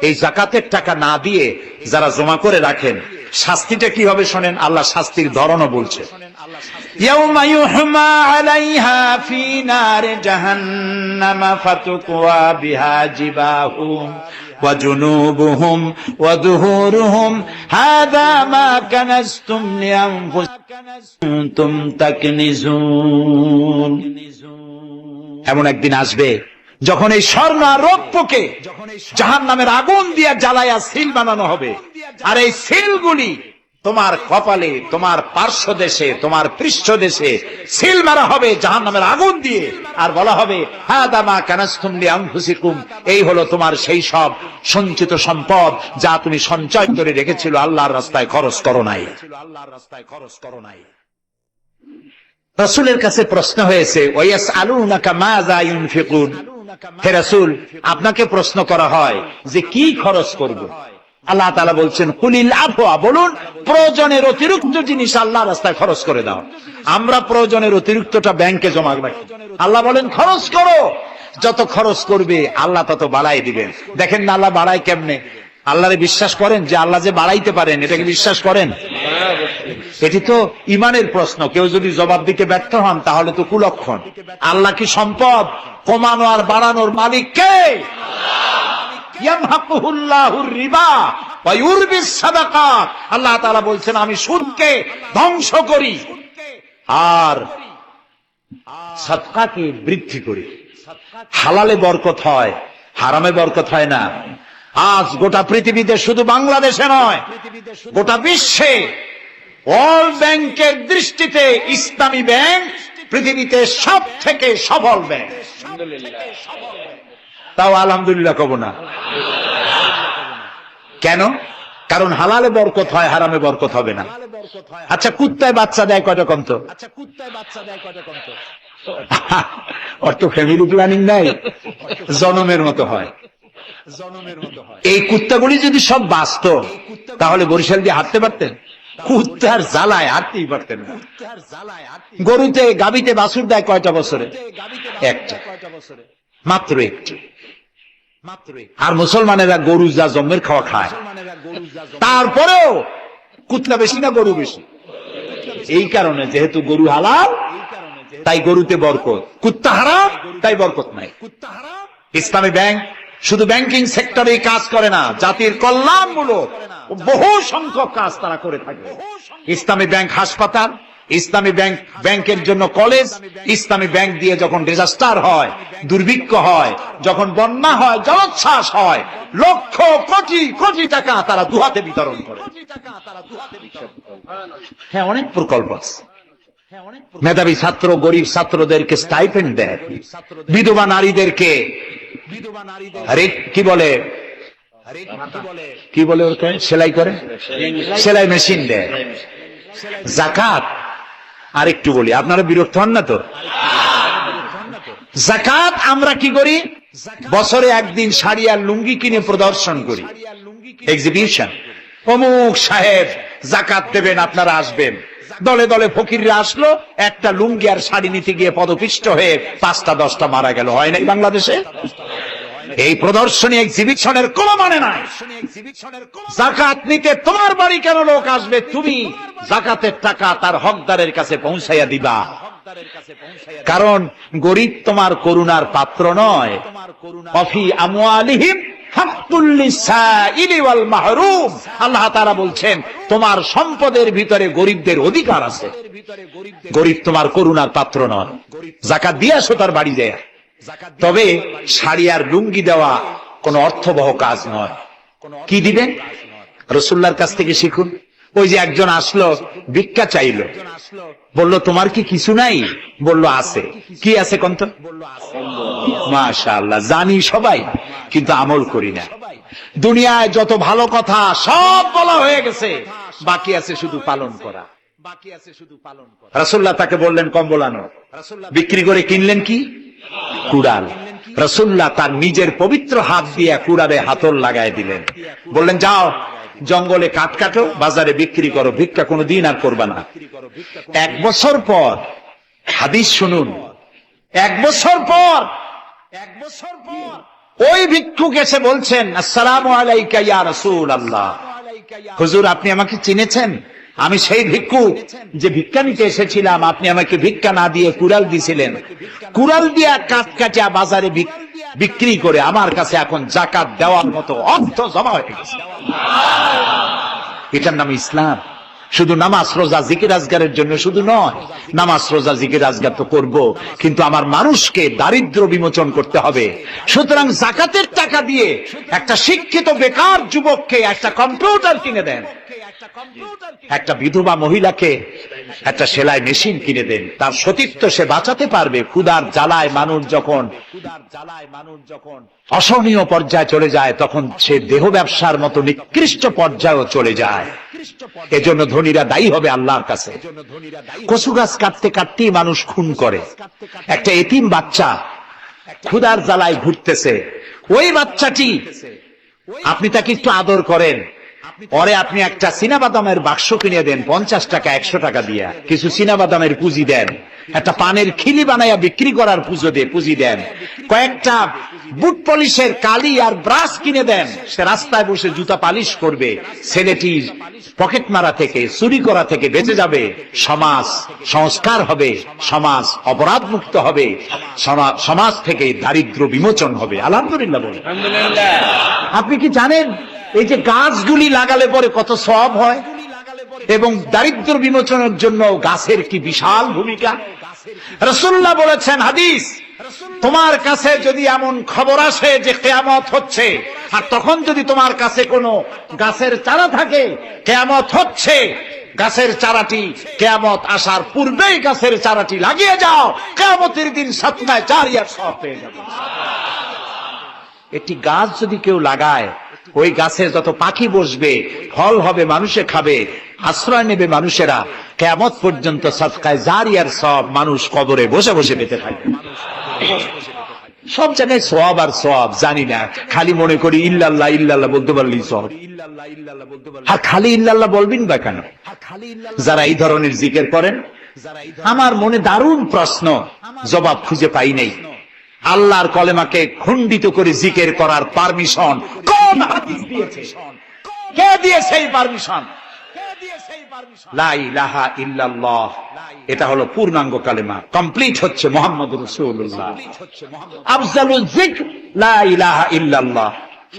এই যাকাতের টাকা না দিয়ে যারা জমা করে রাখেন, শাস্তিটা কি হবে শোনেন। আল্লাহ শাস্তির ধরনও বলছে, ইয়াউমা ইউহমা আলাইহা ফি নারি জাহান্নাম ফাতুকওয়া বিহা জিবাহুম ওয়া জুনুবুহুম ওয়া যুহুরুহুম হাযা মা কানাজতুম লিআনফুসিকুম তাকনিজুন। এমন একদিন আসবে যখন এই স্বর্ণ আর রৌপ্যকে জাহান্নামের আগুন দিয়ে জ্বালায়া সিল বানানো হবে, আর এই সিলগুলি তোমার কপালে, তোমার পার্শ্বদেশে, তোমার পৃষ্ঠদেশে সিল মারা হবে জাহান্নামের আগুন দিয়ে, আর বলা হবে হাদা মা কানাজতুম লিআনফুসিকুম, এই হলো তোমার সেই সব সঞ্চিত সম্পদ যা তুমি সঞ্চয় করে রেখেছিল, আল্লাহর রাস্তায় খরচ করো নাই। রাসূলের কাছে প্রশ্ন হয়েছে, ওয়ায়াসআলুনাকা মাযা ইউনফিকুন, হে রাসূল আপনাকে প্রশ্ন করা হয় যে কি খরচ করব। আল্লাহ তাআলা বলছেন কুলিল আফওয়া, বলুন প্রয়োজনের অতিরিক্ত জিনিস আল্লাহর রাস্তায় খরচ করে দাও। আমরা প্রয়োজনের অতিরিক্তটা ব্যাংকে জমা রাখি, আল্লাহ বলেন খরচ করো। যত খরচ করবে আল্লাহ তত বাড়াই দিবেন। দেখেন না আল্লাহ বাড়ায় কেমনে। আল্লাহরে বিশ্বাস করেন যে আল্লাহ যে বাড়াইতে পারেন, এটাকে বিশ্বাস করেন? এটি তো ইমানের প্রশ্ন। কেউ যদি জবাব দিতে ব্যর্থ হন তাহলে তো কুলক্ষণ। আল্লাহ কি সম্পদ কমানো আর বাড়ানোর মালিক কে? ইয়ামহাকুহুল্লাহুর রিবা ওয়া ইউরবিস সাদাকাত। আল্লাহ তাআলা বলছেন আমি সুদকে ধ্বংস করি আর সাদকাকে বৃদ্ধি করি। হালালে বরকত হয়, হারামে বরকত হয় না। আজ গোটা পৃথিবীতে, শুধু বাংলাদেশে নয়, গোটা বিশ্বে ওয়ার্ল্ড ব্যাংকের দৃষ্টিতে ইসলামী ব্যাংক পৃথিবীতে সব থেকে সফল ব্যাংক। তাও আলহামদুলিল্লাহ কব না। কেন? কারণ হালালে বরকত হয়, হারামে বরকত হবে না। আচ্ছা কুত্তায় বাচ্চা দেয় কয়টা কন্ত? অর্থ ফ্যামিলি প্ল্যানিং নাই, জনমের মতো হয়। এই কুত্তাগুলি যদি সব বাঁচত তাহলে বরিশাল দিয়ে হাঁটতে পারতেন? কুত্তার জ্বালায় হাঁটতেই পারতেন না। গরুতে, গাভীতে বাছুর দেয় কয়টা বছরে? একটা, মাত্র একটি। আর মুসলমানেরা গরু যা জন্মের খাওয়া খায়, তারপরেও কুত্তা বেশি না গরু বেশি? এই কারণে যেহেতু গরু হালাল তাই গরুতে বরকত, কুত্তা হারাম তাই বরকত নাই। ইসলামী ব্যাংক শুধু ব্যাংকিং সেক্টরে কাজ করে না, জাতির কল্যাণমূলক বহু সংখ্যক কাজ তারা করে থাকে। ইসলামী ব্যাংক হাসপাতাল, ইসলামী ব্যাংক ব্যাংকের জন্য কলেজ, ইসলামী ব্যাংক দিয়ে যখন ডিজাস্টার হয়, দুর্ভিক্ষ হয়, যখন বন্যা হয়, জলোচ্ছ্বাস হয়, লক্ষ কোটি কোটি টাকা তারা দুহাতে বিতরণ করে। হ্যাঁ, অনেক প্রকল্প আছে। মেধাবী ছাত্র, গরিব ছাত্রদেরকে স্টাইপেন্ড দেয়, বিধবা নারীদেরকে কি বলে ওকে সেলাই করে, সেলাই মেশিন দেয়। যাকাত আর একটু বলি, আপনারা বিরক্ত হন না তো? যাকাত আমরা কি করি? বছরে একদিন শাড়ি আর লুঙ্গি কিনে প্রদর্শন করি, এক্সিবিশন। অমুক সাহেব যাকাত দেবেন, আপনারা আসবেন। দলে দলে ফকিররা আসলো, একটা লুঙ্গি আর শাড়ি নিতে গিয়ে পদপিষ্ট হয়ে 5টা 10টা মারা গেল। হয় নাই বাংলাদেশে? এই প্রদর্শনী এক্সিবিশনের কোনো মানে নাই। যাকাত নিতে তোমার বাড়ি কেন লোক আসবে? তুমি যাকাতের টাকা তার হকদারের কাছে পৌঁছাইয়া দিবা। কারণ গরিব তোমার করুণার পাত্র নয়। অফি আমওয়ালিহিম হাক্কুল লিসাইলি ওয়াল মাহরুম। আল্লাহ তাআলা বলছেন তোমার সম্পদের ভিতরে গরিবদের অধিকার আছে। গরিব তোমার করুণার পাত্র নয়। যাকাত দিয়ে আসো তার বাড়ি যায়। তবে শাড়ি আর লুঙ্গি দেওয়া কোন অর্থবহ কাজ নয়। কি দিবেন? রাসূলুল্লাহর কাছ থেকে শিখুন। ওই যে একজন আসলো, ভিক্ষা চাইলো, বলল তোমার কি কিছু নাই? বলল আছে। কি আছে কন্ত? মাশাআল্লাহ, জানি সবাই, কিন্তু আমল করি না। দুনিয়ায় যত ভালো কথা সব বলা হয়ে গেছে, বাকি আছে শুধু পালন করা। রাসূলুল্লাহ তাকে বললেন কম্বল আনো। বিক্রি করে কিনলেন কি? কুড়াল। রাসূলুল্লাহ তার নিজের পবিত্র হাত দিয়ে কুড়ালে হাতল লাগায় দিলেন, বললেন যাও জঙ্গলে কাঠ কাটো, বাজারে বিক্রি করো, ভিক্ষা কোনোদিন আর করবা না। 1 বছর পর, হাদিস শুনুন, 1 বছর পর ওই ভিক্ষুক এসে বলছেন, আসসালামু আলাইকা ইয়া রাসূলুল্লাহ, হুজুর আপনি আমাকে চিনেছেন? আমি সেই ভিক্ষুক যে ভিক্ষা নিতে এসেছিলাম, আপনি আমাকে ভিক্ষা না দিয়ে কুড়াল দিয়েছিলেন। কুড়াল দিয়ে কাঠ কাটিয়া বাজারে বিক্রি করে আমার কাছে এখন যাকাত দেওয়ার মতো অর্থ জমা হয়ে গেছে। এটার নাম ইসলাম। শুধু নামাজ রোজা জিকির আজগারের জন্য শুধু নয়, নামাজ রোজা জিকির আজগার তো করব, কিন্তু আমার মানুষকে দারিদ্র বিমোচন করতে হবে। সুতরাং যাকাতের টাকা দিয়ে একটা শিক্ষিত বেকার যুবককে একটা কম্পিউটার কিনে দেন, একটা বিধবা মহিলাকে একটা সেলাই মেশিন কিনে দেন, তার সতীত্ব সে বাঁচাতে পারবে। ক্ষুধার জ্বালায় মানুষ যখন অসহনীয় পর্যায়ে চলে যায়, তখন সে দেহ ব্যবসার মতো নিকৃষ্ট পর্যায়েও চলে যায়। এজন্য ধনীরা দায়ী হবে আল্লাহর কাছে। কচু গাছ কাটতে কাটতেই মানুষ খুন করে। একটা এতিম বাচ্চা ক্ষুধার জ্বালায় ঘুরতেছে, ওই বাচ্চাটি আপনি তাকে একটু আদর করেন, পরে আপনি একটা চীনাবাদামের বাক্স কিনে দেন 50 টাকা 100 টাকা দিয়া, কিছু চীনাবাদামের পুঁজি দেন, একটা পানের খিলি বানাইয়া বিক্রি করার পুঁজি দেন, কয়েকটা বুট পলিশের কালি আর ব্রাশ কিনে দেন, সে রাস্তায় বসে জুতা পালিশ করবে, ছেলেটি পকেট মারা থেকে চুরি করা থেকে বেঁচে যাবে, সমাজ সংস্কার হবে, সমাজ অপরাধ মুক্ত হবে, সমাজ থেকে দারিদ্র বিমোচন হবে। আলহামদুলিল্লাহ বলুন। আপনি কি জানেন এই যে গাছগুলি লাগালে পরে কত সওয়াব হয়, এবং দারিদ্র বিমোচনের জন্য গাছের কি বিশাল ভূমিকা। রাসূলুল্লাহ বলেছেন হাদিস, তোমার কাছে যদি এমন খবর আসে যে কিয়ামত হচ্ছে, আর তখন যদি তোমার কাছে কোনো গাছের চারা থাকে, কিয়ামত হচ্ছে, গাছের চারাটি কিয়ামত আসার পূর্বেই গাছের চারাটি লাগিয়ে যাও, কিয়ামতের দিন সাতনায় জারিয়ার সওয়াব পেয়ে যাবে। একটি গাছ যদি কেউ লাগায়, ওই গাছে যত পাখি বসবে, ফল হবে, মানুষে খাবে, আশ্রয় নেবে মানুষেরা, কিয়ামত পর্যন্ত সাদকায়ে জারিয়ার সওয়াব মানুষ কবরে বসে বসে পেতে থাকবে। সব জায়গায় সওয়াব আর সওয়াব জানি না, খালি মনে করি ইল্লাল্লাহ ইল্লাল্লাহ বলতে পারলেই সওয়াব। আর খালি ইল্লাল্লাহ বলবেন বা কেন? যারা এই ধরনের জিকির করেন, আমার মনে দারুণ প্রশ্ন, জবাব খুঁজে পাই নাই। আল্লাহর কলেমাকে খণ্ডিত করে জিকির করার পারমিশন কোন হাদিস দিয়েছে? কে দিয়েছে এই পারমিশন? লা ইলাহা ইল্লাল্লাহ, এটা হলো পূর্ণাঙ্গ কালেমা, কমপ্লিট হচ্ছে মুহাম্মদুর রাসূলুল্লাহ। আফজালুল যিকর লা ইলাহা ইল্লাল্লাহ।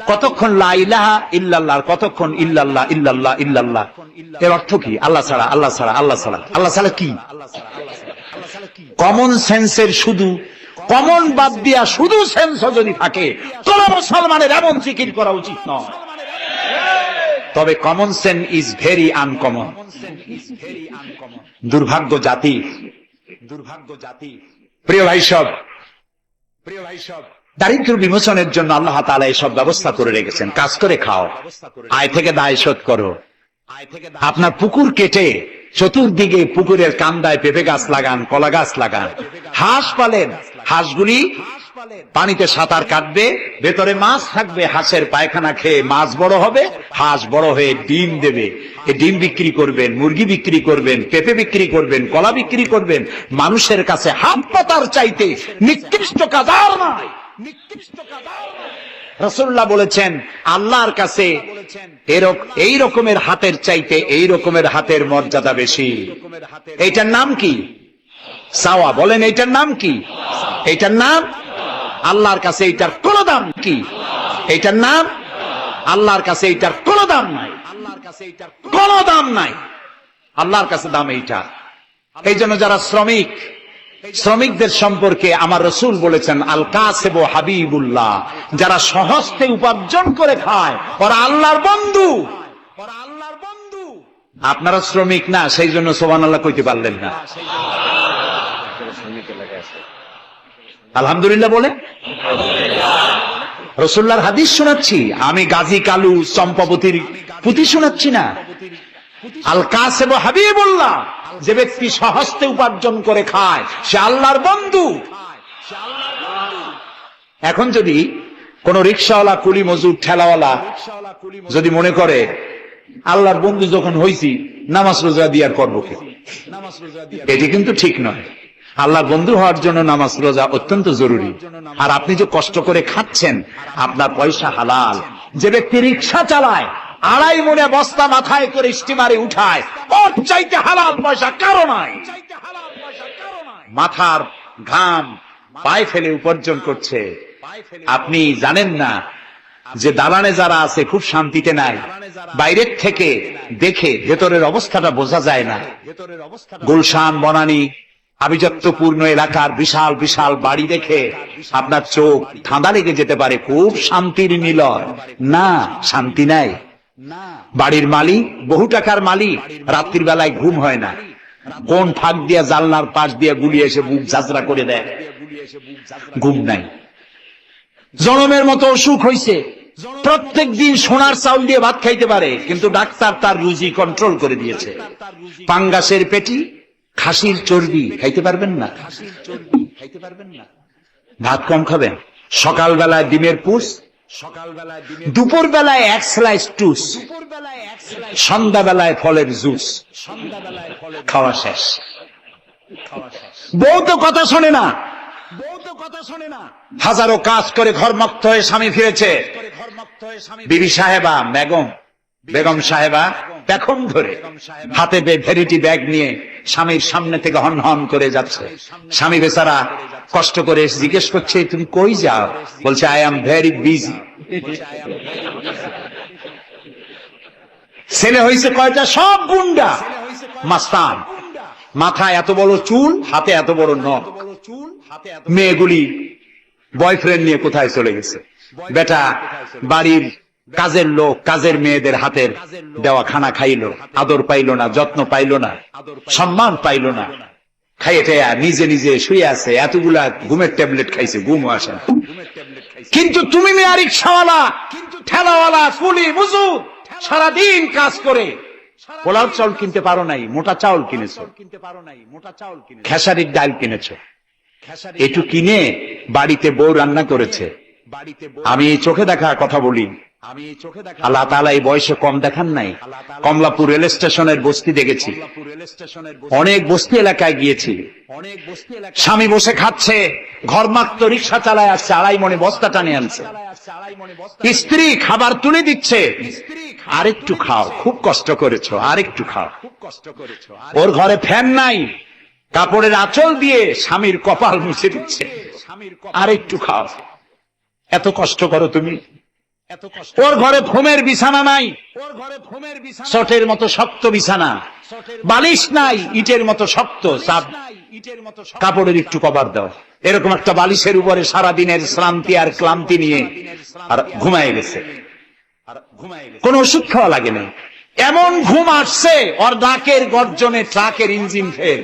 কতক্ষণ লা ইলাহা ইল্লাল্লাহ, কতক্ষণ ইল্লাল্লাহ ইল্লাল্লাহ ইল্লাল্লাহ। এর অর্থ কি? আল্লাহ ছাড়া, আল্লাহ ছাড়া, আল্লাহ ছাড়া। আল্লাহ ছাড়া কি? কমন সেন্সের শুধু কমন বাদ দিয়া শুধু সেন্স যদি থাকে, কোন মুসলমানের এমন জিকির করা উচিত নয়। তবে common sense is very uncommon. দুর্ভাগ্য জাতি, দুর্ভাগ্য জাতি। প্রিয় ভাই সব, দারিদ্র বিমোচনের জন্য আল্লাহ তাআলা এসব ব্যবস্থা করে রেখেছেন। কাজ করে খাও, আয় থেকে দায় শোধ করো। আপনার পুকুর কেটে চতুর্দিকে পুকুরের কান্দায় পেঁপে গাছ লাগান, কলা গাছ লাগান। হাঁস পালেন, হাঁসগুলি পানিতে সাঁতার কাটবে, ভেতরে মাছ থাকবে, হাঁসের পায়খানা খেয়ে মাছ বড় হবে, হাঁস বড় হয়ে ডিম দেবে। এই ডিম বিক্রি করবেন, মুরগি বিক্রি করবেন, পেঁপে বিক্রি করবেন, কলা বিক্রি করবেন। মানুষের কাছে হাত পাতার চাইতে নিকৃষ্ট কাজ আর নাই, নিকৃষ্ট কাজ আর নাই। রাসূলুল্লাহ বলেছেন আল্লাহর কাছে এই রকমের হাতের চাইতে এই রকমের হাতের মর্যাদা বেশি। এইটার নাম কি? চাওয়া। বলেন এইটার নাম কি? এইটার নাম আল্লাহর কাছে এইটার কোনো দাম কি? এইটার নাম আল্লাহর কাছে এইটার কোনো দাম নাই, আল্লাহর কাছে এইটার কোনো দাম নাই, আল্লাহর কাছে দাম এইটা। এই জন্য যারা শ্রমিক, শ্রমিকদের সম্পর্কে আমার রাসূল বলেছেন আল কাসিব হাবিবুল্লাহ, যারা সহজে উপার্জন করে খায় ওরা আল্লাহর বন্ধু, ওরা আল্লাহর বন্ধু। আপনারা শ্রমিক না, সেই জন্য সুবহানাল্লাহ কইতে পারলেন না। আলহামদুলিল্লাহ বলে রাসূলুল্লাহর হাদিস শোনাচ্ছি, আমি গাজী কালু চম্পাবতীর পুঁথি শোনাচ্ছি না। আল কাসিব হাবিবুল্লাহ, যে ব্যক্তি স্বহস্তে উপার্জন করে খায় সে আল্লাহর বন্ধু। এখন যদি কোন রিকশাওয়ালা, কুলি মজুর, ঠেলাওয়ালা যদি মনে করে আল্লাহর বন্ধু যখন হইছি নামাজ রোজা দিয়ে আর করবো কি, এটি কিন্তু ঠিক নয়। আল্লাহর বন্ধু হওয়ার জন্য নামাজ রোজা অত্যন্ত জরুরি। আর আপনি যে কষ্ট করে খাচ্ছেন, আপনার পয়সা হালাল। যে ব্যক্তি রিকশা চালায়, 2.5 মনে বস্তা মাথায় করে স্টিমারে উঠায়, ওর চাইতে হালাল পয়সা কারো নাই। মাথার ঘাম পায়ে ফেলে উপার্জন করছে। আপনি জানেন না যে দালানে যারা আছে খুব শান্তিতে নাই, বাইরের থেকে দেখে ভেতরের অবস্থাটা বোঝা যায় না। গুলশান, বনানী, আভিজাত্যপূর্ণ এলাকার বিশাল বিশাল বাড়ি দেখে আপনার চোখ ধাঁধা লেগে যেতে পারে, খুব শান্তির নিলয়। না, শান্তি নাই। বাড়ির মালিক, বহু টাকার মালিক, রাত্রির বেলায় ঘুম হয় না, কোন ফাঁক দিয়া জানলার পাশ দিয়ে গুলি এসে বুক ঝাঁঝরা করে দেয়, ঘুম নাই। জনমের মতো অসুখ হইছে, প্রত্যেক দিন সোনার চাউল দিয়ে ভাত খাইতে পারে, কিন্তু ডাক্তার তার রুজি কন্ট্রোল করে দিয়েছে। পাঙ্গাসের পেটি, খাসির চর্বি খাইতে পারবেন না, ভাত কম খাবেন। সকালবেলায় ডিমের পুষ, দুপুর বেলায় 1 স্লাইস টুস, সন্ধ্যাবেলায় ফলের জুস, খাওয়া শেষ। বউ তো কথা শোনে না, হাজারো কাজ করে ঘরমুক্ত হয়ে স্বামী ফিরেছে। বিবি সাহেবা, বেগম সাহেবা পেখম ধরে হাতে ভেরিটি ব্যাগ নিয়ে স্বামীর সামনে থেকে হন হন করে যাচ্ছে। স্বামী বেচারা কষ্ট করে জিজ্ঞেস করছে, তুমি কই যাও? বলছে, আই এম ভেরি বিজি। ছেলে হয়েছে কয়টা? সব গুন্ডা, মাস্তান। মাথায় এত বড় চুল, হাতে এত বড় নখ। মেয়েগুলি বয়ফ্রেন্ড নিয়ে কোথায় চলে গেছে? বেটা বাড়ির কাজের লোক, কাজের মেয়েদের হাতের দেওয়া খানা খাইলো, আদর পাইল না, যত্ন পাইল না, সম্মান পাইল না। খাইয়ে নিজে নিজে শুয়ে আছে, এতগুলা ঘুমের ট্যাবলেট খাইছে, ঘুমও আসে না। কিন্তু তুমি মেয়ে রিকশাওয়ালা, ঠেলাওয়ালা, কুলি মজুর, সারাদিন কাজ করে পোলাও চাউল কিনতে পারো নাই, মোটা চাউল কিনেছো, খেসারির ডাল কিনেছো। একটু কিনে বাড়িতে বউ রান্না করেছে। আমি এই চোখে দেখা কথা বলি, আল্লাহ তাআলা এই বয়সে কম দেখান নাই। কমলাপুর রেল স্টেশনের বস্তি দেখেছি, অনেক বস্তি এলাকায় গিয়েছি। স্বামী বসে খাচ্ছে, ঘরমাক্ত রিকশা চালায় আসছে, 2.5 মনে বস্তা টানে আনছে। স্ত্রী খাবার তুলে দিচ্ছে, আরেকটু খাও, খুব কষ্ট করেছো, আরেকটু খাও। ওর ঘরে ফ্যান নাই, কাপড়ের আঁচল দিয়ে স্বামীর কপাল মুছে দিচ্ছে, আরেকটু খাও। এত কষ্ট করো তুমি। ওর ঘরে ফোমের বিছানা নাই, চটের মতো শক্ত বিছানা, বালিশ নাই, ইটের মতো শক্ত, কাপড়ের একটু কভার দাও। এরকম একটা বালিশের উপরে সারাদিনের শ্রান্তি আর ক্লান্তি নিয়ে আর ঘুমায় গেছে। কোন ওষুধ খাওয়া লাগে না, এমন ঘুম আসছে ওর ডাকের গর্জনে ট্রাকের ইঞ্জিন ফেল।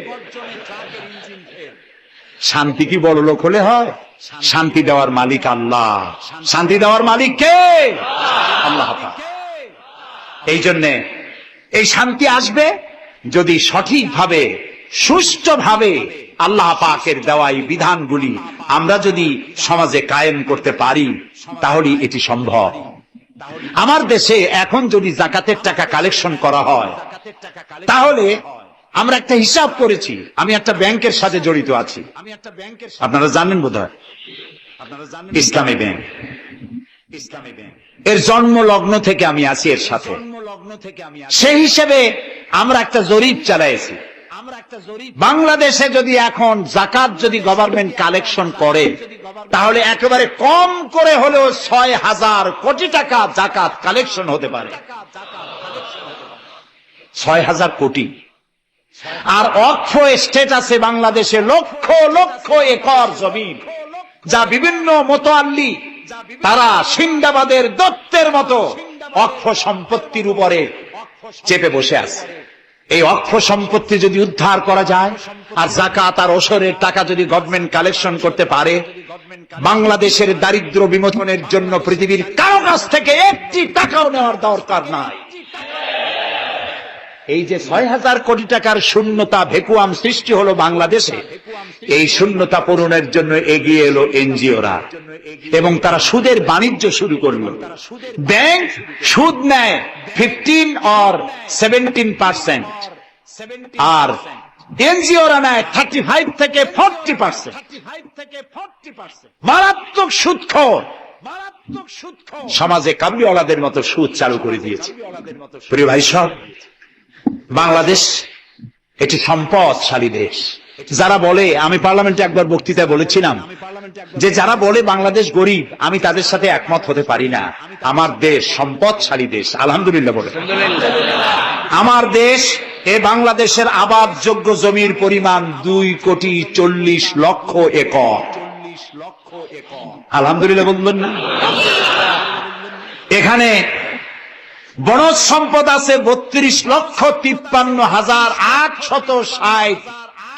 শান্তি কি বড় লোক হলে হয়? শান্তি দেওয়ার মালিক আল্লাহ। শান্তি দেওয়ার মালিক কে? আল্লাহ। এই জন্যে এই শান্তি আসবে যদি সঠিকভাবে, সুষ্ঠুভাবে আল্লাহ পাকের দেওয়া এই বিধানগুলি আমরা যদি সমাজে কায়েম করতে পারি, তাহলে এটি সম্ভব। আমার দেশে এখন যদি যাকাতের টাকা কালেকশন করা হয়, তাহলে আমরা একটা হিসাব করেছি। আমি একটা ব্যাংকের সাথে জড়িত আছি, আপনারা জানেন বোধহয়, ইসলামী ব্যাংক। এর জন্ম লগ্ন থেকে আমি আছি এর সাথে। সেই হিসেবে আমরা একটা জরিপ চালাইছি। বাংলাদেশে যদি এখন যাকাত যদি গভর্নমেন্ট কালেকশন করে, তাহলে একেবারে কম করে হলেও 6,000 কোটি টাকা যাকাত কালেকশন হতে পারে। 6,000 কোটি। আর অক্ষ এস্টেট আছে বাংলাদেশে, লক্ষ লক্ষ একর জমিন, যা বিভিন্ন মোতাল্লি তারা সিন্দাবাদের দত্তের মতো অক্ষ সম্পত্তির উপরে চেপে বসে আছে। এই অক্ষ সম্পত্তি যদি উদ্ধার করা যায় আর যাকাত আর ওশরের টাকা যদি গভর্নমেন্ট কালেকশন করতে পারে, বাংলাদেশের দারিদ্র বিমোচনের জন্য পৃথিবীর কারো কাছ থেকে একটি টাকাও নেওয়ার দরকার নাই। এই যে ৬,০০০ কোটি টাকার শূন্যতা ভ্যাকুয়াম সৃষ্টি হলো বাংলাদেশে, এই শূন্যতা পূরণের জন্য এগিয়ে এলো এনজিওরা এবং তারা সুদের বাণিজ্য শুরু করলো। ব্যাংক সুদ নেয় 15 or 17%, আর এনজিওরা নেয় 35 থেকে 40%। মারাত্মক সুদখোর সমাজে কাবুলিওয়ালাদের মতো সুদ চালু করে দিয়েছে। প্রিয় ভাই সব, বাংলাদেশ একটি সম্পদশালী দেশ। যারা বলে, আমি পার্লামেন্টে একবার বক্তৃতায় বলেছিলাম যে যারা বলে বাংলাদেশ গরিব, আমি তাদের সাথে একমত হতে পারি না। আমার দেশ সম্পদশালী দেশ, আলহামদুলিল্লাহ বলে। আমার দেশ, এ বাংলাদেশের আবাদযোগ্য জমির পরিমাণ 2,40,00,000 একর। আলহামদুলিল্লাহ বলবেন না? এখানে বনজ সম্পদ আছে 32,53,860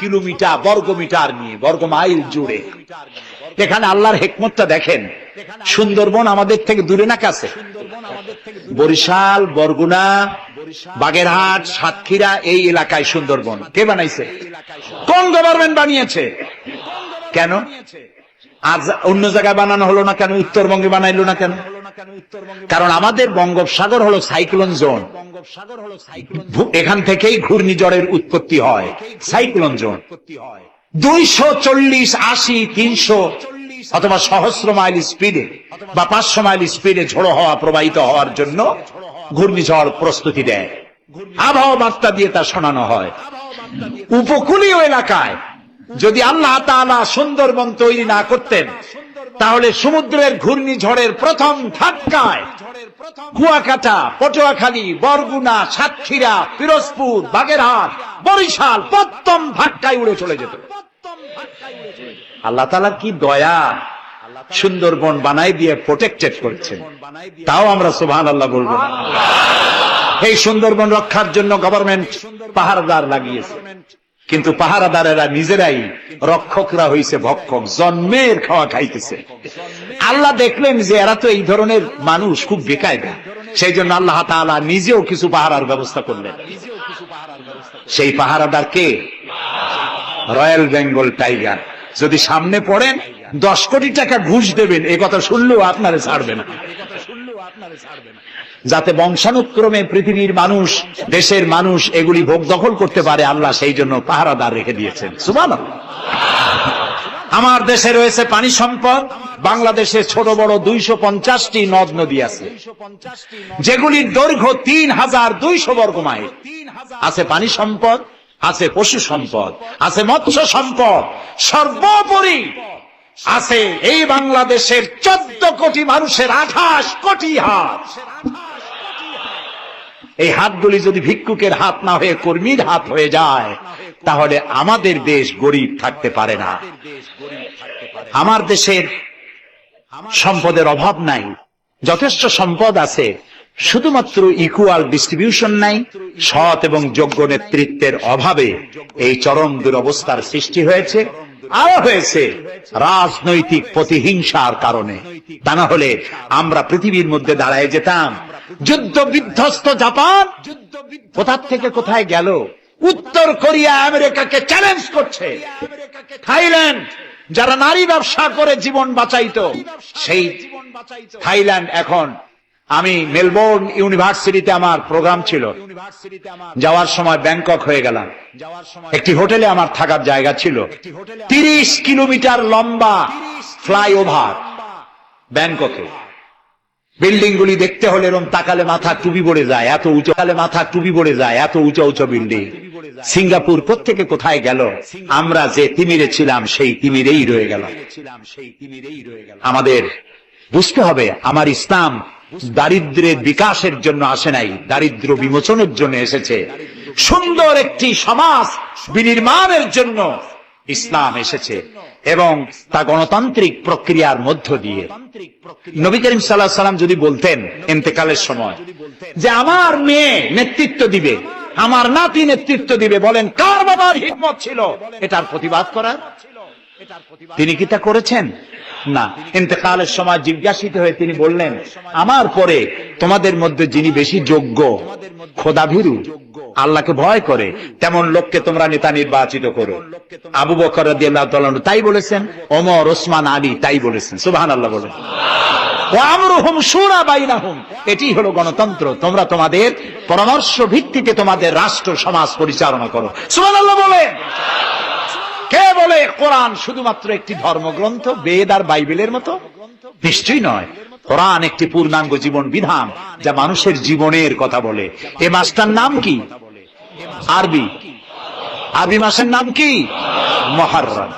কিলোমিটার বর্গমিটার নিয়ে, বর্গমাইল জুড়ে। এখানে আল্লাহর হিকমতটা দেখেন। সুন্দরবন আমাদের থেকে দূরে না কাছে? বরিশাল, বরগুনা, বাগেরহাট, সাতক্ষীরা, এই এলাকায় সুন্দরবন কে বানাইছে? কোন গভর্নমেন্ট বানিয়েছে? কেন আজ অন্য জায়গায় বানানো হলো না কেন? উত্তরবঙ্গে বানাইলো না কেন? কারণ আমাদের বঙ্গোপসাগর হলো সাইক্লোন জোন। এখান থেকেই ঘূর্ণিঝড়ের উৎপত্তি হয়, সাইক্লোন জোন। 240, 80, 300 অথবা সহস্র মাইল স্পিডে বা 500 মাইল স্পিডে ঝোড়ো হওয়া প্রবাহিত হওয়ার জন্য ঘূর্ণিঝড় প্রস্তুতি দেয়। আবহাওয়া বার্তা দিয়ে তা শোনানো হয়। উপকূলীয় এলাকায় যদি আল্লাহ তাআলা সুন্দরবন তৈরি না করতেন, তাহলে সমুদ্রের ঘূর্ণিঝড়ের প্রথম ধাক্কায় কুয়াকাটা, পটুয়াখালী, বরগুনা, সাতক্ষীরা, পিরোজপুর, বাগেরহাট, বরিশাল প্রথম ধাক্কায় উড়ে চলে যেত। আল্লাহ তাআলা কি দয়া, সুন্দরবন বানাই দিয়ে প্রোটেক্টেড করছেন। তাও আমরা সুবহানাল্লাহ বলবো না। এই সুন্দরবন রক্ষার জন্য গভর্নমেন্ট পাহারাদার লাগিয়েছে, কিন্তু পাহারাদারেরা নিজেরাই রক্ষকরা হইছে ভক্ষক, জন্মের খাওয়া খাইতেছে। আল্লাহ দেখলেন যে এরা তো এই ধরনের মানুষ খুব বেকায়দা, সেই জন্য আল্লাহ তাআলা নিজেও কিছু পাহারার ব্যবস্থা করলেন। সেই পাহারাদার কে? Royal Bengal tiger. যদি সামনে পড়েন 10 কোটি টাকা ঘুষ দেবেন, এ কথা শুনলেও আপনারে ছাড়বে না। যাতে বংশানুক্রমে পৃথিবীর মানুষ, দেশের মানুষ এগুলি ভোগ দখল করতে পারে, আল্লাহ সেই জন্য পাহারাদার রেখে দিয়েছেন। সুবহানাল্লাহ। আমার দেশে রয়েছে পানি সম্পদ। বাংলাদেশে ছোট বড় 250টি নদ নদী আছে, যেগুলির দৈর্ঘ্য 3,200 বর্গমাইল। আছে পানি সম্পদ, আছে পশু সম্পদ, আছে মৎস্য সম্পদ, সর্বোপরি আছে এই বাংলাদেশের 14 কোটি মানুষের 28 কোটি হাত। এই হাতগুলি যদি ভিক্ষুকের হাত না হয়ে কর্মীর হাত হয়ে যায়, তাহলে আমাদের দেশ গরিব থাকতে পারে না। আমার দেশের সম্পদের অভাব নাই, যথেষ্ট সম্পদ আছে, শুধুমাত্র ইকুয়াল ডিস্ট্রিবিউশন নাই। সৎ এবং যোগ্য নেতৃত্বের অভাবে এই চরম দুরবস্থার সৃষ্টি হয়েছে। আরো হয়েছে রাজনৈতিক প্রতিহিংসার কারণে। তা না হলে আমরা পৃথিবীর মধ্যে দাঁড়ায় যেতাম। যুদ্ধ বিধ্বস্ত জাপান কোথা থেকে কোথায় গেল? উত্তর কোরিয়া আমেরিকাকে চ্যালেঞ্জ করছে। থাইল্যান্ড যারা নারী ব্যবসা করে জীবন বাঁচাইতো, সেই থাইল্যান্ড এখন, আমি মেলবোর্ন ইউনিভার্সিটিতে আমার প্রোগ্রাম ছিল, যাওয়ার সময় ব্যাংকক হয়ে গেলাম। একটি হোটেলে আমার থাকার জায়গা ছিল। 30 কিলোমিটার লম্বা ফ্লাইওভার ব্যাংককে। বিল্ডিং গুলি দেখতে হলে এরকম তাকালে মাথা টুপি পড়ে যায়, এত উঁচু, মাথা টুপি পড়ে যায়, এত উঁচু উঁচু বিল্ডিং। সিঙ্গাপুর কোত্থেকে কোথায় গেল? আমরা যে তিমিরে ছিলাম সেই তিমিরেই রয়ে গেল। আমাদের বুঝতে হবে, আমার ইসলাম দারিদ্র্যের বিকাশের জন্য আসে নাই, দারিদ্র্য বিমোচনের জন্য এসেছে। সুন্দর একটি সমাজ বিনির্মাণের জন্য ইসলাম এসেছে এবং তা গণতান্ত্রিক প্রক্রিয়ার মধ্য দিয়ে। নবী করিম সাল্লাল্লাহু আলাইহি ওয়াসাল্লাম যদি বলতেন ইন্তেকালের সময় যে আমার মেয়ে নেতৃত্ব দিবে, আমার নাতি নেতৃত্ব দিবে, বলেন কার বাবার হিম্মত ছিল এটার প্রতিবাদ করার? তিনি কি তা করেছেন? না। ইন্তেকালের সময় জিজ্ঞাসিত হয়ে তিনি বললেন, আমার পরে তোমাদের মধ্যে যিনি বেশি যোগ্য, খোদাভীরু, আল্লাহকে ভয় করে, তেমন লোককে তোমরা নেতা নির্বাচিত করো। আবু বকর রাদিয়াল্লাহু তাআলা তাই বলেছেন, ওমর, ওসমান, আলী তাই বলেছেন। সুবহানাল্লাহ বলেন। ওয়া আমরুহুম শুরা বাইনাহুম, এটি হলো গণতন্ত্র। তোমরা তোমাদের পরামর্শ ভিত্তিতে তোমাদের রাষ্ট্র সমাজ পরিচালনা করো। সুবহানাল্লাহ বলেন। কে বলে কোরআন শুধুমাত্র একটি ধর্মগ্রন্থ, বেদ আর বাইবেলের মতো? নিশ্চয়ই নয়। কোরআন একটি পূর্ণাঙ্গ জীবন বিধান যা মানুষের জীবনের কথা বলে। এ মাসটার নাম কি? আরবি মাসের নাম কি? মুহররম।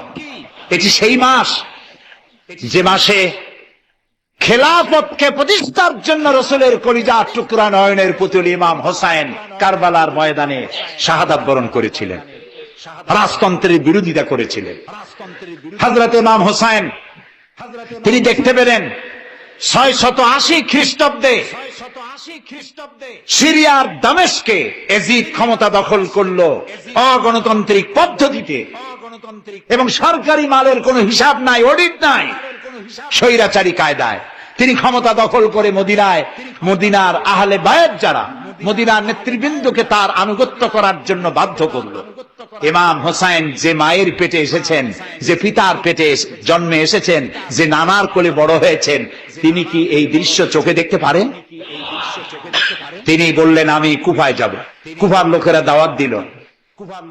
এটি সেই মাস যে মাসে খেলাফতকে প্রতিষ্ঠার জন্য রাসূলের কলিজার টুকরা নয়নের পুতুল ইমাম হোসেন কারবালার ময়দানে শাহাদাত বরণ করেছিলেন, রাজতন্ত্রের বিরোধিতা করেছিলেন। হযরত ইমাম হোসেন তিনি দেখতে পেলেন 680 খ্রিস্টাব্দে সিরিয়ার দামেস্কে এজিদ ক্ষমতা দখল করলো অগণতান্ত্রিক পদ্ধতিতে, এবং সরকারি মালের কোনো হিসাব নাই, অডিট নাই, স্বৈরাচারী কায়দায় তিনি ক্ষমতা দখল করে মদিনার আহলে বায়াত যারা মদিনার নেতৃবৃন্দকে তার আনুগত্য করার জন্য বাধ্য করলো। ইমাম হোসেন যে মায়ের পেটে এসেছেন, যে পিতার পেটে জন্মে এসেছেন, যে নানার কোলে বড় হয়েছেন, তিনি কি এই দৃশ্য চোখে দেখতে পারেন? তিনি বললেন, আমি কুফায় যাব। কুফার লোকেরা দাওয়াত দিল,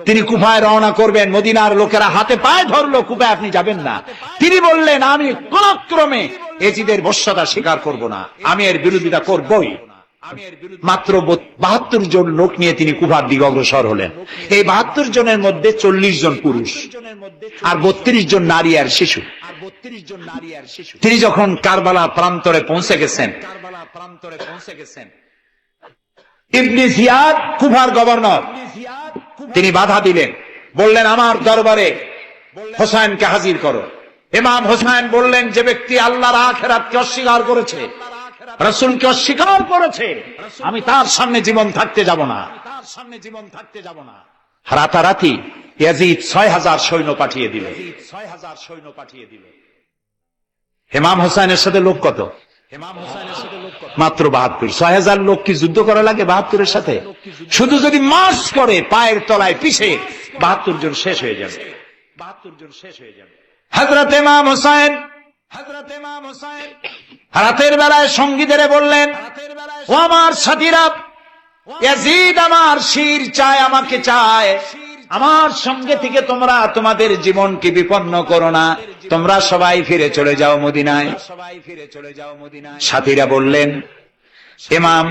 তিনি কুফায় রওনা করবেন। মদিনার লোকেরা হাতে পায়ে ধরলো, কুফায় আপনি যাবেন না। তিনি বললেন, আমি কোন ক্রমে এজিদের বশ্যতা স্বীকার করব না, আমি এর বিরোধিতা করবই। মাত্র 72 জন লোক নিয়ে তিনি কুফার দিকে অগ্রসর হলেন। এই 72 জনের মধ্যে 40 জন পুরুষ আর 32 জন নারী আর শিশু। তিনি যখন কারবালা প্রান্তরে পৌঁছে গেছেন, ইবনে জিয়াদ কুফার গভর্নর, তিনি বাধা দিলেন, বললেন, আমার দরবারে হোসেনকে হাজির করো। ইমাম হোসেন বললেন, যে ব্যক্তি আল্লাহর আখিরাতকে অস্বীকার করেছে, রাসূলকে অস্বীকার করেছে, আমি তার সামনে জীবন থাকতে যাব না। রাতারাতি ইয়াজিদ 6000 সৈন্য পাঠিয়ে দিল। ইমাম হোসেনের সাথে লোক কত? মাত্র 72। 6000 লোক কি যুদ্ধ করা লাগে 72-এর সাথে? শুধু যদি মার্চ করে পায়ের তলায় পিছে 72 জন শেষ হয়ে যাবে। হযরত ইমাম হোসেন রাতের বেলায় সঙ্গীদের বললেন, ও আমার সাথীরা, ইয়াজিদ আমার শির চায়, আমাকে চায়, আমার সঙ্গে থেকে তোমরা তোমাদের জীবনকে বিপন্ন করো না, তোমরা সবাই ফিরে চলে যাও মদিনায়। সাথীরা বললেন, ইমাম,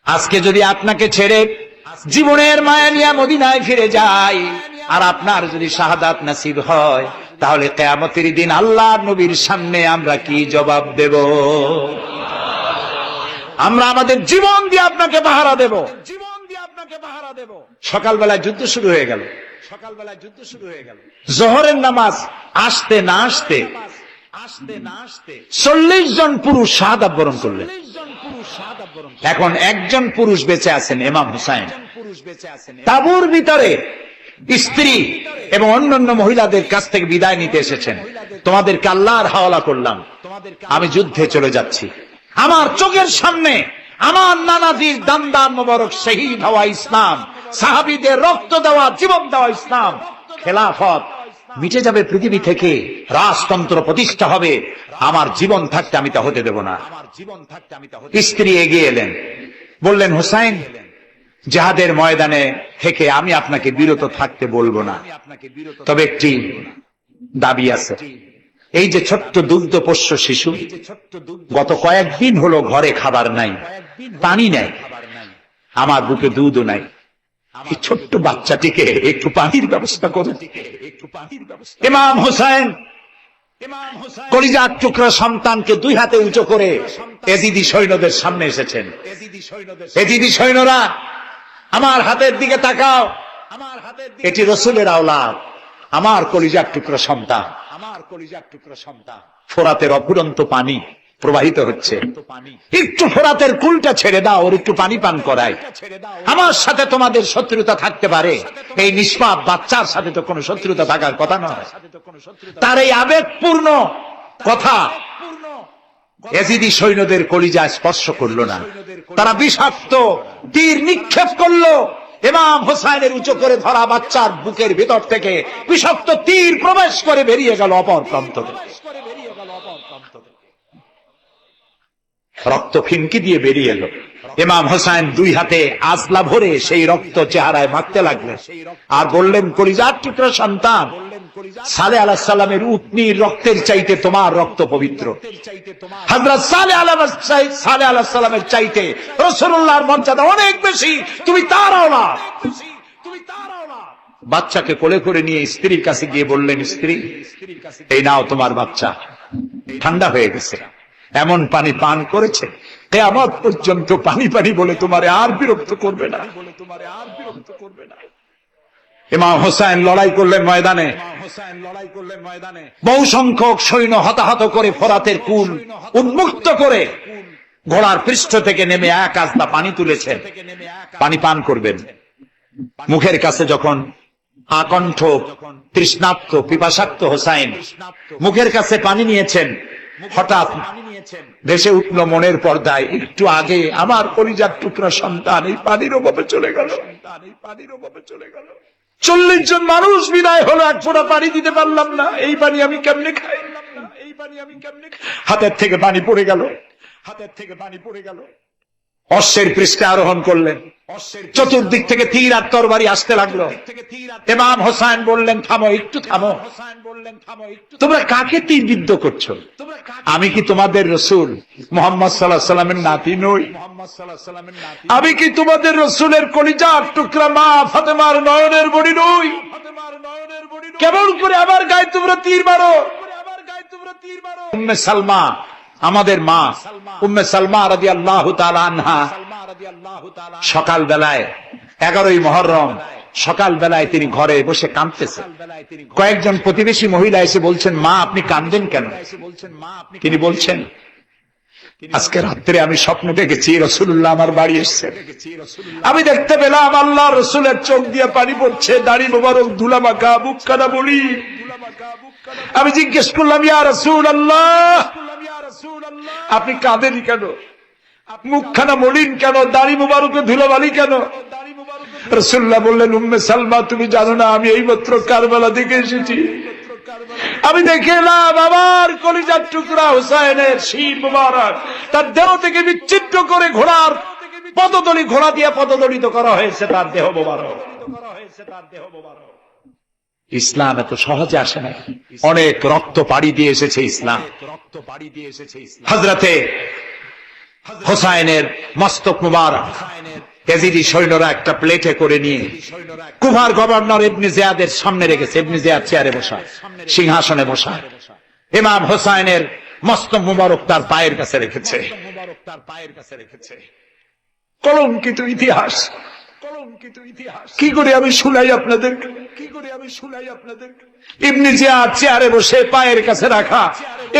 আজকে যদি আপনাকে ছেড়ে জীবনের মায়া নিয়ে মদিনায় ফিরে যাই, আর আপনার যদি শাহাদাত নসিব হয়, তাহলে কিয়ামতের দিন আল্লাহর নবীর সামনে আমরা কি জবাব দেব? আমরা আমাদের জীবন দিয়ে আপনাকে পাহারা দেব। সকালবেলায় যুদ্ধ শুরু হয়ে গেল। জোহরের নামাজ আসতে না আসতে 40 জন পুরুষ শাহাদাত বরণ করলেন। এখন একজন পুরুষ বেঁচে আছেন, ইমাম হুসাইন। তাঁবুর ভিতরে স্ত্রী এবং অন্যান্য মহিলাদের কাছ থেকে বিদায় নিতে এসেছেন। তোমাদেরকে আল্লাহর হাওয়ালা করলাম, আমি যুদ্ধে চলে যাচ্ছি। আমার চোখের সামনে আমার নানাজির দান্দান মোবারক শহীদ হওয়া ইসলাম, সাহাবীদের রক্ত দেওয়া, জীবন দেওয়া ইসলাম, খেলাফত মিটে যাবে পৃথিবী থেকে, রাজতন্ত্র প্রতিষ্ঠা হবে। আমার জীবন থাকতে আমি তা হতে দেব না। স্ত্রী এগিয়ে এলেন, বললেন, হুসাইন, জিহাদের ময়দানে থেকে আমি আপনাকে বিরত থাকতে বলবো না, তবে একটি দাবি আছে। এই যে ছোট্ট দুগ্ধপোষ্য শিশু, গত কয়েকদিন হলো ঘরে খাবার নাই, পানি নাই, আমার বুকে দুধও নাই, এই ছোট্ট বাচ্চাটিকে একটু পানির ব্যবস্থা করুন। ইমাম হোসেন কলিজার টুকরা সন্তানকে 2 হাতে উঁচু করে এজিদি সৈন্যদের সামনে এসেছেন। এজিদি সৈন্যরা, আমার হাতের দিকে তাকাও, এটি রাসূলের আওলাদ, আমার কলিজার টুকরা সন্তান, ফোরাতের অফুরন্ত পানি প্রবাহিত হচ্ছে, একটু ফোরাতের কুলটা ছেড়ে দাও, ওর একটু পানি পান করায়। আমার সাথে তোমাদের শত্রুতা থাকতে পারে, এই নিষ্পাপ বাচ্চার সাথে তো কোনো শত্রুতা থাকার কথা নয়। তার এই আবেগপূর্ণ কথা এজিদি সৈন্যদের কলিজা স্পর্শ করলো না। তারা বিষাক্ত তীর নিক্ষেপ করলো। ইমাম হোসাইনের উঁচু করে ধরা বাচ্চার বুকের ভিতর থেকে বিষাক্ত তীর প্রবেশ করে বেরিয়ে গেল অপর প্রান্ত থেকে। রক্ত ফিনকি দিয়ে বেরিয়ে এলো। ইমাম হোসাইন দুই হাতে আজলা ভরে সেই রক্ত চেহারায় মাখতে লাগলেন আর বললেন, কলিজার টুকরা সন্তান, সালেহ আলাইহিস সালামের উটনির রক্তের চাইতে তোমার রক্ত পবিত্র। হযরত সালেহ আলাইহিস সালামের চাইতে রাসূলুল্লাহর মর্যাদা অনেক বেশি, তুমি তার আওলাদ। বাচ্চাকে কোলে করে নিয়ে স্ত্রীর কাছে গিয়ে বললেন, স্ত্রী, এই নাও তোমার বাচ্চা, ঠান্ডা হয়ে গেছে, এমন পানি পান করেছে কিয়ামত পর্যন্ত পানি পানি বলে তোমারে আর বিরক্ত করবে না। ইমাম হোসেন লড়াই করলেন ময়দানে, বহু সংখ্যক সৈন্য হতাহত করে ফোরাতের কুল উন্মুক্ত করে ঘোড়ার পৃষ্ঠ থেকে নেমে এক আস্তা পানি তুলেছেন, পানি পান করবেন। মুখের কাছে যখন আকণ্ঠ তৃষ্ণার্ত পিপাসার্ত হোসাইন মুখের কাছে পানি নিয়েছেন, হঠাৎ ভেসে উঠল মনের পর্দায়, একটু আগে আমার কলিজার টুকরা সন্তান এই পানির অভাবে চলে গেল। 40 জন মানুষ বিদায় হলো, এক ফোঁটা পানি দিতে পারলাম না, এই পানি আমি কেমনে খাই? হাতের থেকে পানি পড়ে গেল। অশ্বের পৃষ্ঠে আরোহণ করলেন, চতুর্দিক থেকে তীর আর তরবারি আসতে লাগলো। ইমাম হোসেন বললেন, থামো, একটু থামো, তোমরা কাকে তীর বিদ্ধ করছো? আমি কি তোমাদের রসুল মুহাম্মদ সাল্লাল্লাহু আলাইহি ওয়াসাল্লামের নাতি নই? আমি কি তোমাদের রসুলের কলিজার টুকরা মা ফাতেমার নয়নের মণি নই? কেমন করে আমার গায়ে তোমরা তীর মারো? উম্মে সালমা, আমাদের মা উম্মে সালমা রাদিয়াল্লাহু তাআলা আনহা, সকাল বেলায় 11ই মুহররম সকাল বেলায় তিনি ঘরে বসে কাঁদতেছেন। কয়েকজন প্রতিবেশী মহিলা এসে বলছেন, মা আপনি কাঁদেন কেন? তিনি বলছেন, আজকে রাত্রে আমি স্বপ্নে দেখেছি রাসূলুল্লাহ আমার বাড়ি এসেছেন, আমি দেখতে পেলাম আল্লাহ রসুলের চোখ দিয়ে পানি পড়ছে, দাড়ি মোবারক ধুলা মাখা, মুখখানা বলি। আমি জিজ্ঞেস করলাম, ইয়া রাসূলুল্লাহ, আপনি কাঁদেনই কেন? মুখখানা মলিন কেন? দাড়ি মুবারকে ধুলোবালি কেন? রাসূলুল্লাহ বললেন, উম্মে সালমা, তুমি জানো না আমি এইমাত্র কারবালা থেকে এসেছি, আমি দেখে এলাম আমার কলিজার টুকরা হুসাইনের শির মুবারক তার দেহ থেকে বিচ্ছিন্ন করে ঘোড়ার পদতলি, ঘোড়া দিয়ে পদদলিত করা হয়েছে তার দেহ মুবারক। ইসলাম এত সহজে আসে না, অনেক রক্ত পাড়ি দিয়ে এসেছে ইসলাম। হযরতে হোসাইনের মস্তক মুবারক ইয়াজিদি সৈন্যরা একটা প্লেটে করে নিয়ে কুফার গভর্নর ইবনে জিয়াদের সামনে রেখেছে। ইবনে জিয়াদ চেয়ারে বসা, সিংহাসনে বসা, ইমাম হোসাইনের মস্তক মুবারক তার পায়ের কাছে রেখেছে। কলঙ্কিত ইতিহাস, কি করে আমি শুনাই আপনাদের? ইবনে জিয়াদ চেয়ারে বসে পায়ের কাছে রাখা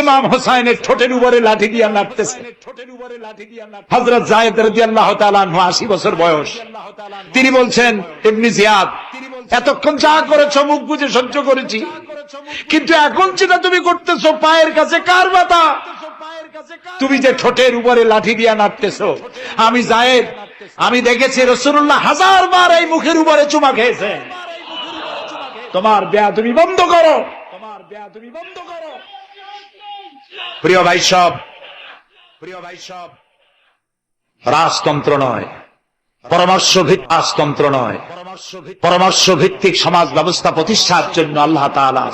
ইমাম হোসাইনের ঠোঁটের উপরে লাঠি দিয়ে নাড়তেছে। হযরত যায়েদ রাদিয়াল্লাহু তাআলা আনহু 80 বছর বয়স, তিনি বলছেন, ইবনে জিয়াদ, এতক্ষণ যা করেছো মুখ বুজে সহ্য করেছি, কিন্তু এখন যেটা তুমি করতেছো পায়ের কাছে কার ব্যথা? তুমি যে ঠোঁটের উপরে লাঠি দিয়ে নাড়তেছো, আমি যায়েদ, আমি দেখেছি রাসূলুল্লাহ 1000 বার এই মুখের উপরে চুমা খেয়েছে। তোমার বেয়াদবি বন্ধ করো। প্রিয় ভাই সব, রাজতন্ত্র নয়, রাজতন্ত্র নয়, পরামর্শ ভিত্তিক সমাজ ব্যবস্থা প্রতিষ্ঠার জন্য আল্লাহ তাআলা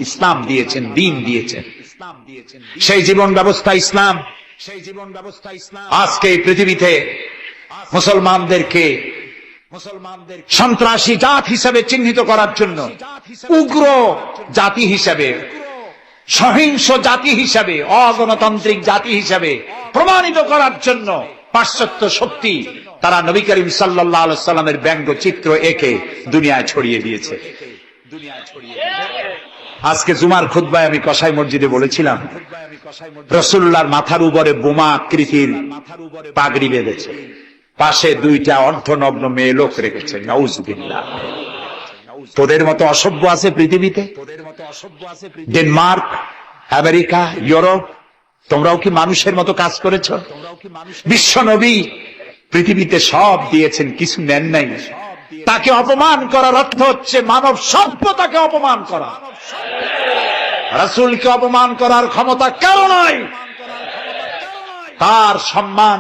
ইসলাম দিয়েছেন, দ্বীন দিয়েছেন। সেই জীবন ব্যবস্থা ইসলাম আজকে এই পৃথিবীতে মুসলমানদেরকে সন্ত্রাসী জাত হিসেবে চিহ্নিত করার জন্য, উগ্র জাতি হিসেবে, সহিংস জাতি হিসেবে, অগণতান্ত্রিক জাতি হিসেবে প্রমাণিত করার জন্য পাশ্চাত্য শক্তি তারা নবী করিম সাল্লাল্লাহু আলাইহি ওয়াসাল্লামের ব্যঙ্গচিত্র এঁকে দুনিয়ায় ছড়িয়ে দিয়েছে। আজকে জুমার খুতবায় আমি কসাই মসজিদে বলেছিলাম, রাসূলুল্লাহর মাথার উপরে বোমা আকৃতির পাগড়ি বেঁধেছে, পাশে দুইটা অর্ধনগ্ন মেয়ে লোক রেখেছে। নাউজুবিল্লাহ। তোদের মতো অসভ্য আছে পৃথিবীতে? ডেনমার্ক, আমেরিকা, ইউরোপ, তোমরাও কি মানুষের মতো কাজ করেছ? বিশ্ব নবী পৃথিবীতে সব দিয়েছেন, কিছু নেন নাই। তাকে অপমান করার অর্থ হচ্ছে মানব সভ্যতাকে অপমান করা। রাসূলকে অপমান করার ক্ষমতা কারো নাই। তার সম্মান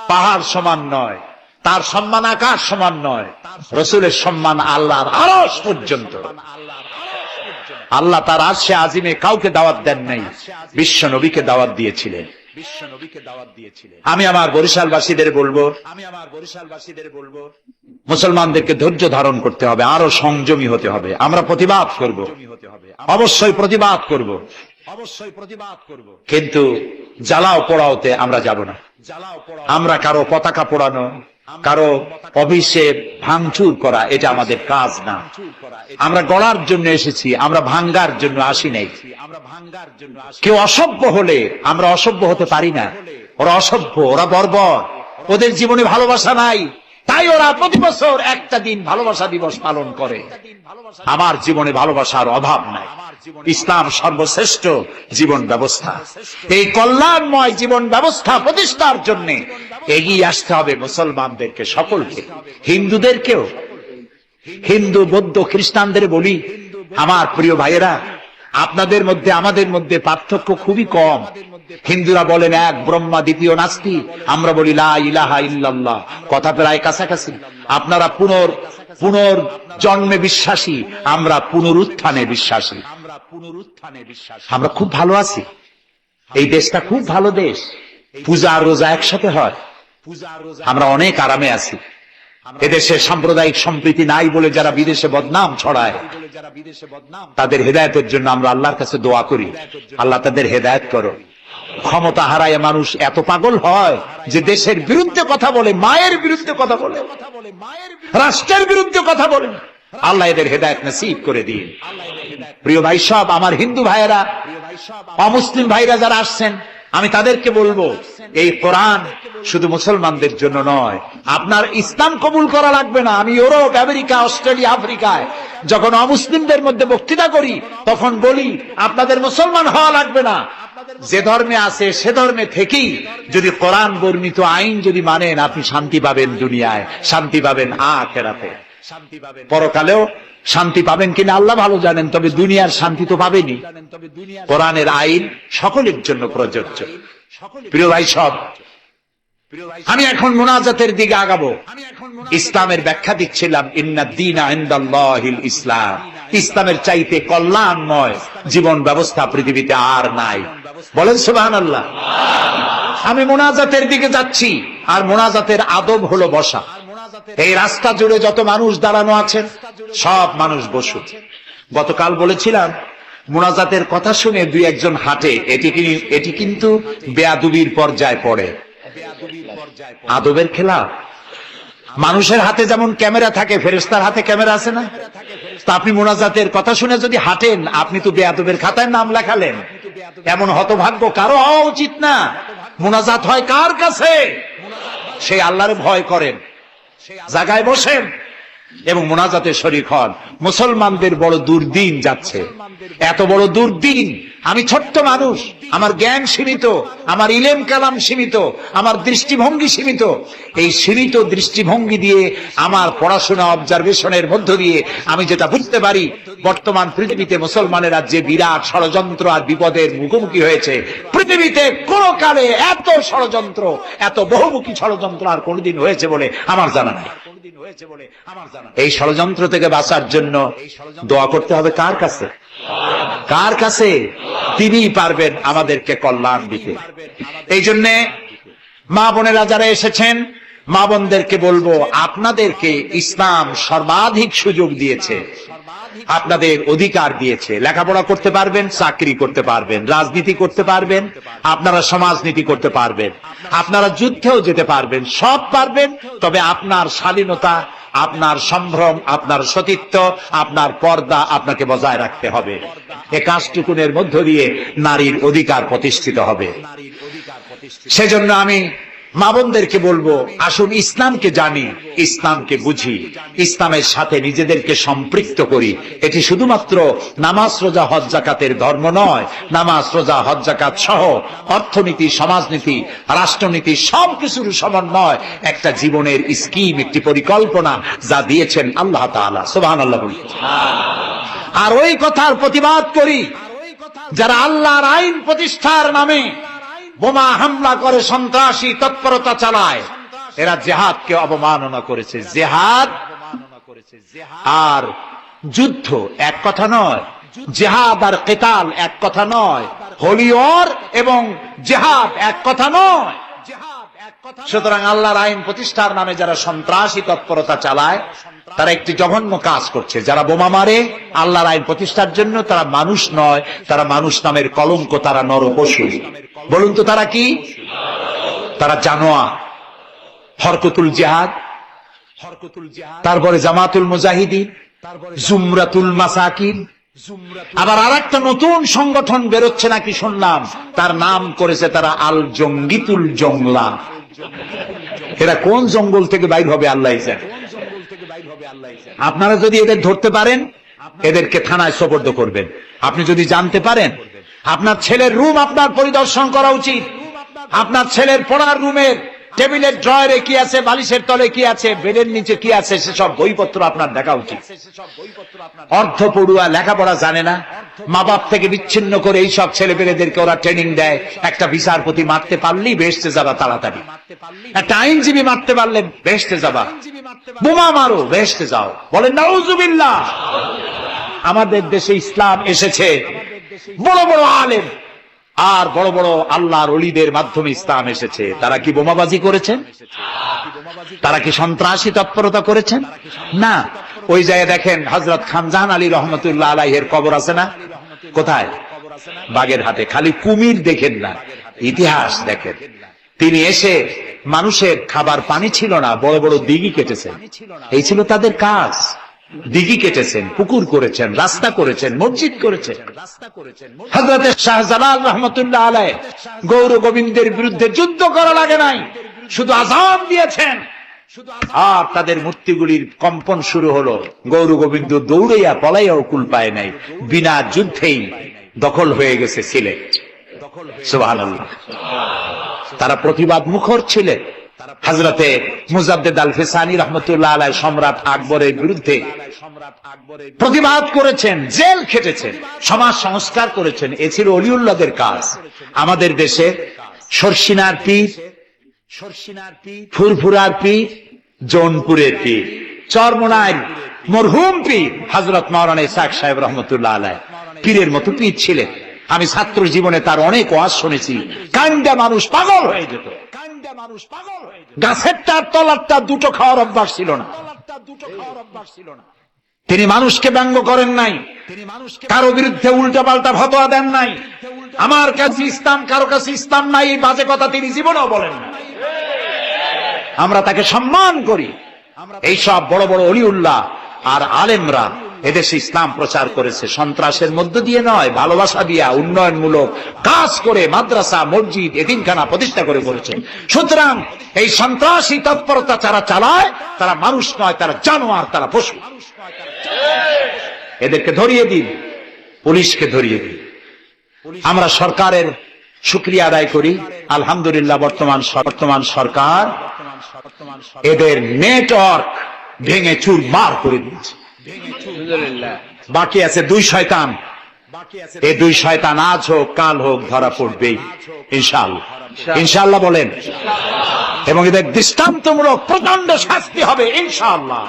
পাহাড় সমান নয়, তার সম্মান আকাশ সমান নয়। রাসূলের সম্মান আল্লাহর আরশ পর্যন্ত। আল্লাহ তার আরশে আজিমে কাউকে দাওয়াত দেন নাই, বিশ্ব নবীকে দাওয়াত দিয়েছিলেন। আমি আমার বরিশালবাসীদের বলবো, মুসলমানদেরকে ধৈর্য ধারণ করতে হবে, আরো সংযমী হতে হবে। আমরা প্রতিবাদ করব, অবশ্যই প্রতিবাদ করব, কিন্তু জ্বালাও পোড়াওতে আমরা যাব না। আমরা কারো পতাকা পোড়ানো, কারো অফিসে ভাঙচুর করা, এটা আমাদের কাজ না। আমরা গড়ার জন্য এসেছি, আমরা ভাঙ্গার জন্য আসি নাই। কেউ অসভ্য হলে আমরা অসভ্য হতে পারি না। ওরা অসভ্য, ওরা বর্বর, ওদের জীবনে ভালোবাসা নাই, তাই ওরা প্রতি বছর একটা দিন ভালোবাসা দিবস পালন করে। আমার জীবনে ভালোবাসার অভাব নাই। ইসলাম সর্বশ্রেষ্ঠ জীবন ব্যবস্থা। এই কল্যাণময় জীবন ব্যবস্থা প্রতিষ্ঠার জন্য এগিয়ে আসতে হবে মুসলমানদেরকে, সকলকে, হিন্দুদেরকেও। হিন্দু, বৌদ্ধ, খ্রিস্টানদের বলি, আমার প্রিয় ভাইয়েরা, আপনাদের মধ্যে আমাদের মধ্যে পার্থক্য খুবই কম। হিন্দুরা বলেন এক ব্রহ্মা, দ্বিতীয় নাস্তি, আমরা বলি লা ইলাহা ইল্লাল্লাহ। কথা প্রায় কাছাকাছি। আপনারা পুনর্জন্মে বিশ্বাসী, আমরা পুনরুত্থানে বিশ্বাসী। আমরা খুব ভালো আছি, এই দেশটা খুব ভালো দেশ, পূজা আর রোজা একসাথে হয়, আমরা অনেক আরামে আছি। এদেশে সাম্প্রদায়িক সম্প্রীতি নাই বলে যারা বিদেশে বদনাম ছড়ায়, তাদের হেদায়েতের জন্য আমরা আল্লাহর কাছে দোয়া করি, আল্লাহ তাদের হেদায়েত করো। ক্ষমতা হারায় মানুষ এত পাগল হয় যে দেশের বিরুদ্ধে কথা বলে, মায়ের বিরুদ্ধে কথা বলে, রাষ্ট্রের বিরুদ্ধে কথা বলে। আল্লাহ এদের হেদায়েত নসিব করে দিন। প্রিয় ভাই সব, আমার হিন্দু ভাইয়েরা, অমুসলিম ভাইরা যারা আসছেন, আমি তাদেরকে বলবো, এই কোরআন শুধু মুসলমানদের জন্য নয়। আপনার ইসলাম কবুল করা লাগবে না। আমি ইউরোপ, আমেরিকা, অস্ট্রেলিয়া, আফ্রিকায় যখন অমুসলিমদের মধ্যে বক্তৃতা করি, তখন বলি আপনাদের মুসলমান হওয়া লাগবে না। যে ধর্মে আছে সে ধর্মে থেকেই যদি কোরআন বর্ণিত আইন যদি মানেন, আপনি শান্তি পাবেন দুনিয়ায়, শান্তি পাবেন আখিরাতে। পরকালেও শান্তি পাবেন কিনা আল্লাহ ভালো জানেন, তবে দুনিয়ার শান্তি তো পাবেনই। কোরআনের আইন সকলের জন্য প্রযোজ্য। প্রিয় ভাই সব, আমি এখন মুনাজাতের দিকে আগাবো। ইসলামের ব্যাখ্যা দিচ্ছিলাম, ইন্নাদ-দীনা ইনদাল্লাহিল ইসলাম। ইসলামের চাইতে কল্যাণময় জীবন ব্যবস্থা পৃথিবীতে আর নাই। বলেন সুবহানাল্লাহ। আমি মুনাজাতের দিকে যাচ্ছি, আর মুনাজাতের আদব হলো বসা। এই রাস্তা জুড়ে যত মানুষ দাঁড়ানো আছেন, সব মানুষ বসুন। গতকাল বলেছিলাম, মুনাজাতের কথা শুনে দুই একজন হাঁটে, এটি কিন্তু বেয়াদবির পর্যায়ে পড়ে। আদবের খেলা। মানুষের হাতে যেমন ক্যামেরা থাকে, ফেরেশতার হাতে ক্যামেরা আছে না? তা আপনি মুনাজাতের কথা শুনে যদি হাঁটেন, আপনি তো বেয়াদবের খাতায় নাম লেখালেন। এমন হতভাগ্য কারো হওয়া উচিত না। মুনাজাত হয় কার কাছে? সেই আল্লাহর ভয় করেন, জায়গায় বসেন এবং মুনাজাতে শরীক হন। মুসলমানদের বড় দুর্দিন যাচ্ছে, এত বড় দুর্দিন। আমি ছোট্ট মানুষ, আমার জ্ঞান সীমিত, আমার ইলেম কালাম সীমিত, আমার দৃষ্টিভঙ্গি সীমিত। এই সীমিত দৃষ্টিভঙ্গি দিয়ে, আমার পড়াশোনা অবজারভেশনের মধ্য দিয়ে আমি যেটা বুঝতে পারি, বর্তমান পৃথিবীতে মুসলমানেরা যে বিরাট ষড়যন্ত্র আর বিপদের মুখোমুখি হয়েছে, পৃথিবীতে কোনো কালে এত ষড়যন্ত্র, এত বহুমুখী ষড়যন্ত্র আর কোনদিন হয়েছে বলে আমার জানা নাই। এই ষড়যন্ত্র থেকে বাঁচার জন্য দোয়া করতে হবে কার কাছে? কার কাছে? তিনিই পারবেন আমাদেরকে কল্যাণ দিতে। এই জন্যে মা বোনেরা যারা এসেছেন, মা বোনদেরকে বলবো, আপনাদেরকে ইসলাম সর্বাধিক সুযোগ দিয়েছে, আপনাদের অধিকার দিয়েছে। লেখাপড়া করতে পারবেন, চাকরি করতে পারবেন, রাজনীতি করতে পারবেন, আপনারা সমাজনীতি করতে পারবেন, আপনারা যুদ্ধেও যেতে পারবেন, সব পারবেন। তবে আপনার শালীনতা, আপনার সম্ভ্রম, আপনার সতীত্ব, আপনার পর্দা আপনাকে বজায় রাখতে হবে। এ কাজটুকুনের মধ্য দিয়ে নারীর অধিকার প্রতিষ্ঠিত হবে। সেজন্য আমি মা বোনদেরকে বলবো, আসুন ইসলামকে জানি, ইসলামকে বুঝি, ইসলামের সাথে নিজেদেরকে সম্পৃক্ত করি। এটি শুধুমাত্র নামাজ রোজা হজ জাকাতের ধর্ম নয়। নামাজ রোজা হজ জাকাত সহ অর্থনীতি, সমাজনীতি, রাষ্ট্রনীতি সবকিছুর সমন্বয় একটা জীবনের স্কিম, একটি পরিকল্পনা যা দিয়েছেন আল্লাহ তাআলা। সুবহানাল্লাহ। আর ওই কথার প্রতিবাদ করি যারা আল্লাহর আইন প্রতিষ্ঠার নামে বোমা হামলা করে, সন্ত্রাসী তৎপরতা চালায়, এরা জিহাদকে অবমাননা করেছে। জিহাদ আর যুদ্ধ এক কথা নয়, জিহাদ আর কিতাল এক কথা নয়, হোলি ওয়ার এবং জিহাদ এক কথা নয়। সুতরাং আল্লাহর আইন প্রতিষ্ঠার নামে যারা সন্ত্রাসী তৎপরতা চালায় তারা একটি জঘন্য কাজ করছে। যারা বোমা মারে আল্লাহর আইন প্রতিষ্ঠার জন্য, তারা মানুষ নয়, তারা মানুষ নামের কলঙ্ক, তারা নরপশু। বলুন তো তারা কি? তারা জানোয়ার। হরকতুল জিহাদ, তারপরে জামাতুল মুজাহিদিন, জুমরাতুল মাসাকিন, আবার আরেকটা নতুন সংগঠন বেরোচ্ছে নাকি শুনলাম, তার নাম করেছে তারা আল জঙ্গিতুল জংলা। এরা কোন জঙ্গল থেকে বাইর হবে আল্লাহ জানে। আপনারা যদি এদের ধরতে পারেন, এদেরকে থানায় সোপর্দ করবেন। আপনি যদি জানতে পারেন, আপনার ছেলের রুম আপনার পরিদর্শন করা উচিত। আপনার ছেলের পড়ার রুমের টেবিলের ড্রয়ারে কি আছে, বালিশের তলে কি আছে, বেডের নিচে কি আছে, সেসব বইপত্র আপনার দেখা উচিত। অর্ধ পড়ুয়া, লেখাপড়া জানে না, মা বাপ থেকে বিচ্ছিন্ন করে এইসব ছেলে পেলেদেরকে ওরা ট্রেনিং দেয়। একটা বিচারপতি মারতে পারলেই বেহেশতে যাবা তাড়াতাড়ি, একটা আইনজীবী মারতে পারলে বেহেশতে যাবা, বোমা মারো বেহেশতে যাও। বলেন নাউজুবিল্লাহ। আমাদের দেশে ইসলাম এসেছে বড় বড় আলেম আর বড় বড় আল্লাহর ওলিদের মাধ্যমে ইসলাম এসেছে। তারা কি বোমাবাজি করেছেন? তারা কি সন্ত্রাসী তৎপরতা করেছেন? না। ওই জায়গায় দেখেন হযরত খানজাহান আলী রহমতুল্লাহ আলাইহির কবর আছে না? কোথায়? বাগেরহাটে। খালি কুমির দেখেন না, ইতিহাস দেখেন। তিনি এসে, মানুষের খাবার পানি ছিল না, বড় বড় দিঘি কেটেছেন। এই ছিল তাদের কাজ। দিঘি কেটেছেন, পুকুর করেছেন, রাস্তা করেছেন, মসজিদ করেছেন। হযরত শাহজালাল রহমতুল্লাহ আলাইহি গৌর গোবিন্দের বিরুদ্ধে যুদ্ধ করা লাগে নাই, শুধু আযান দিয়েছেন। আর তাদের মূর্তিগুলির কম্পন শুরু হলো। গৌর গোবিন্দ দৌড়াইয়া পলাইয়াও কুল পায় নাই, বিনা যুদ্ধেই দখল হয়ে গেছে সিলেট। সুবহানাল্লাহ। তারা প্রতিবাদ মুখর ছিলেন। হযরতে মুজাদ্দেদ আল ফিসানি রহমতুল্লাহ আলাইহি সম্রাট আকবরের বিরুদ্ধে প্রতিবাদ করেছেন, জেল খেটেছেন, সমাজ সংস্কার করেছেন। এ ছিল অলিউল্লাহদের কাজ। আমাদের দেশে শর্ষিনার পীর, ফুরফুরার পীর, জৌনপুরের পীর, চরমোনাইর মরহুম পীর হযরত মাওলানা ইসহাক সাহেব রহমতুল্লাহ আলাইহি পীরের মতো পীর ছিলেন। আমি ছাত্র জীবনে তার অনেক ওয়াজ শুনেছি। কান্দা মানুষ পাগল হয়ে যেত। গাছের তার তলারটা দুটো খাওয়ার অভ্যাস ছিল না। তিনি মানুষকে ব্যঙ্গ করেন নাই, কারো বিরুদ্ধে উল্টা পাল্টা ফতোয়া দেন নাই। আমার কাছে ইসলাম, কারো কাছে ইসলাম নাই, এই বাজে কথা তিনি জীবনেও বলেন না। আমরা তাকে সম্মান করি। এইসব বড় বড় অলিউল্লাহ আর আলেমরা এদেশে ইসলাম প্রচার করেছে, সন্ত্রাসের মধ্য দিয়ে নয়, ভালোবাসা দিয়া, উন্নয়নমূলক কাজ করে মাদ্রাসা, মসজিদ, এতিমখানা প্রতিষ্ঠা করে করেছেন। সুতরাং এই সন্ত্রাসী তৎপরতা যারা চালায় তারা মানুষ নয়, তারা জানোয়ার, তারা পশু। এদেরকে ধরিয়ে দিন, পুলিশকে ধরিয়ে দিন। আমরা সরকারের শুকরিয়া আদায় করি। আলহামদুলিল্লাহ বর্তমান সরকার এদের নেটওয়ার্ক ভেঙে চুরমার করে দিয়েছে। বাকি আছে দুই শয়তান। এই দুই শয়তান আজ হোক কাল হোক ধরা পড়বেই ইনশাআল্লাহ। ইনশাআল্লাহ বলেন। এবং এদের দৃষ্টান্তমূলক প্রচন্ড শাস্তি হবে ইনশাআল্লাহ।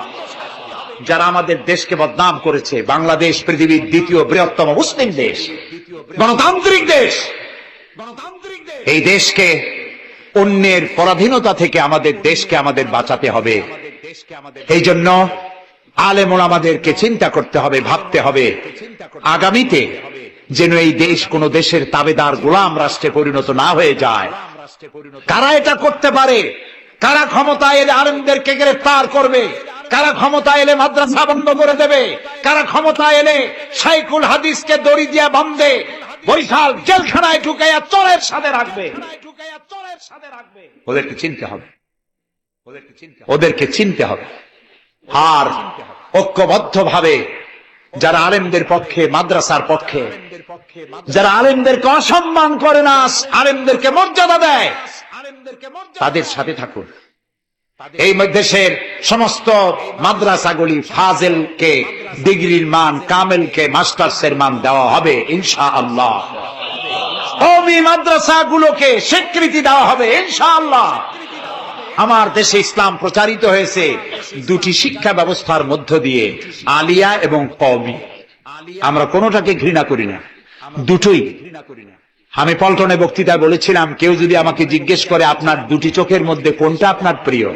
যারা আমাদের দেশকে বদনাম করেছে, বাংলাদেশ পৃথিবীর দ্বিতীয় বৃহত্তম মুসলিম দেশ, গণতান্ত্রিক দেশ, এই দেশকে অন্যের পরাধীনতা থেকে আমাদের দেশকে আমাদের বাঁচাতে হবে। এই জন্য আলেম ওলামাদেরকে চিন্তা করতে হবে, ভাবতে হবে আগামীতে যেন এই দেশ কোন দেশের তাবেদার গোলাম রাষ্ট্রে পরিণত না হয়ে যায়। কারা এটা করতে পারে? কারা ক্ষমতায় আলেমদেরকে গ্রেফতার করবে? কারা ক্ষমতা এলে মাদ্রাসা বন্ধ করে দেবে, কারা ক্ষমতা এলে শাইখুল হাদিসকে দড়ি দিয়া বাঁধে বরিশাল জেলখানায় ঢুকাইয়া চোরের সাথে রাখবে। ওদেরকে চিনতে হবে, ওদেরকে চিনতে হবে। আর ঐক্যবদ্ধভাবে যারা আলেমদের পক্ষে, মাদ্রাসার পক্ষে, যারা আলেমদেরকে অসম্মান করে না, আলেমদেরকে মর্যাদা দেয়, তাদের সাথে থাকুন। এই দেশের সমস্ত মাদ্রাসাগুলি ফাজেলকে ডিগ্রির মান, কামেলকে মাস্টার্সের মান দেওয়া হবে ইনশাআল্লাহ। কওমি মাদ্রাসাগুলোকে স্বীকৃতি দেওয়া হবে ইনশাআল্লাহ। আমার দেশে ইসলাম প্রচারিত হয়েছে দুটি শিক্ষা ব্যবস্থার মধ্য দিয়ে, আলিয়া এবং কওমি। আমরা কোনোটাকে ঘৃণা করি না, দুটোই। আমি পল্টনে বক্তৃতায় বলেছিলাম, কেউ যদি আমাকে জিজ্ঞেস করে আপনার দুটি চোখের মধ্যে কোনটা আপনার প্রিয়,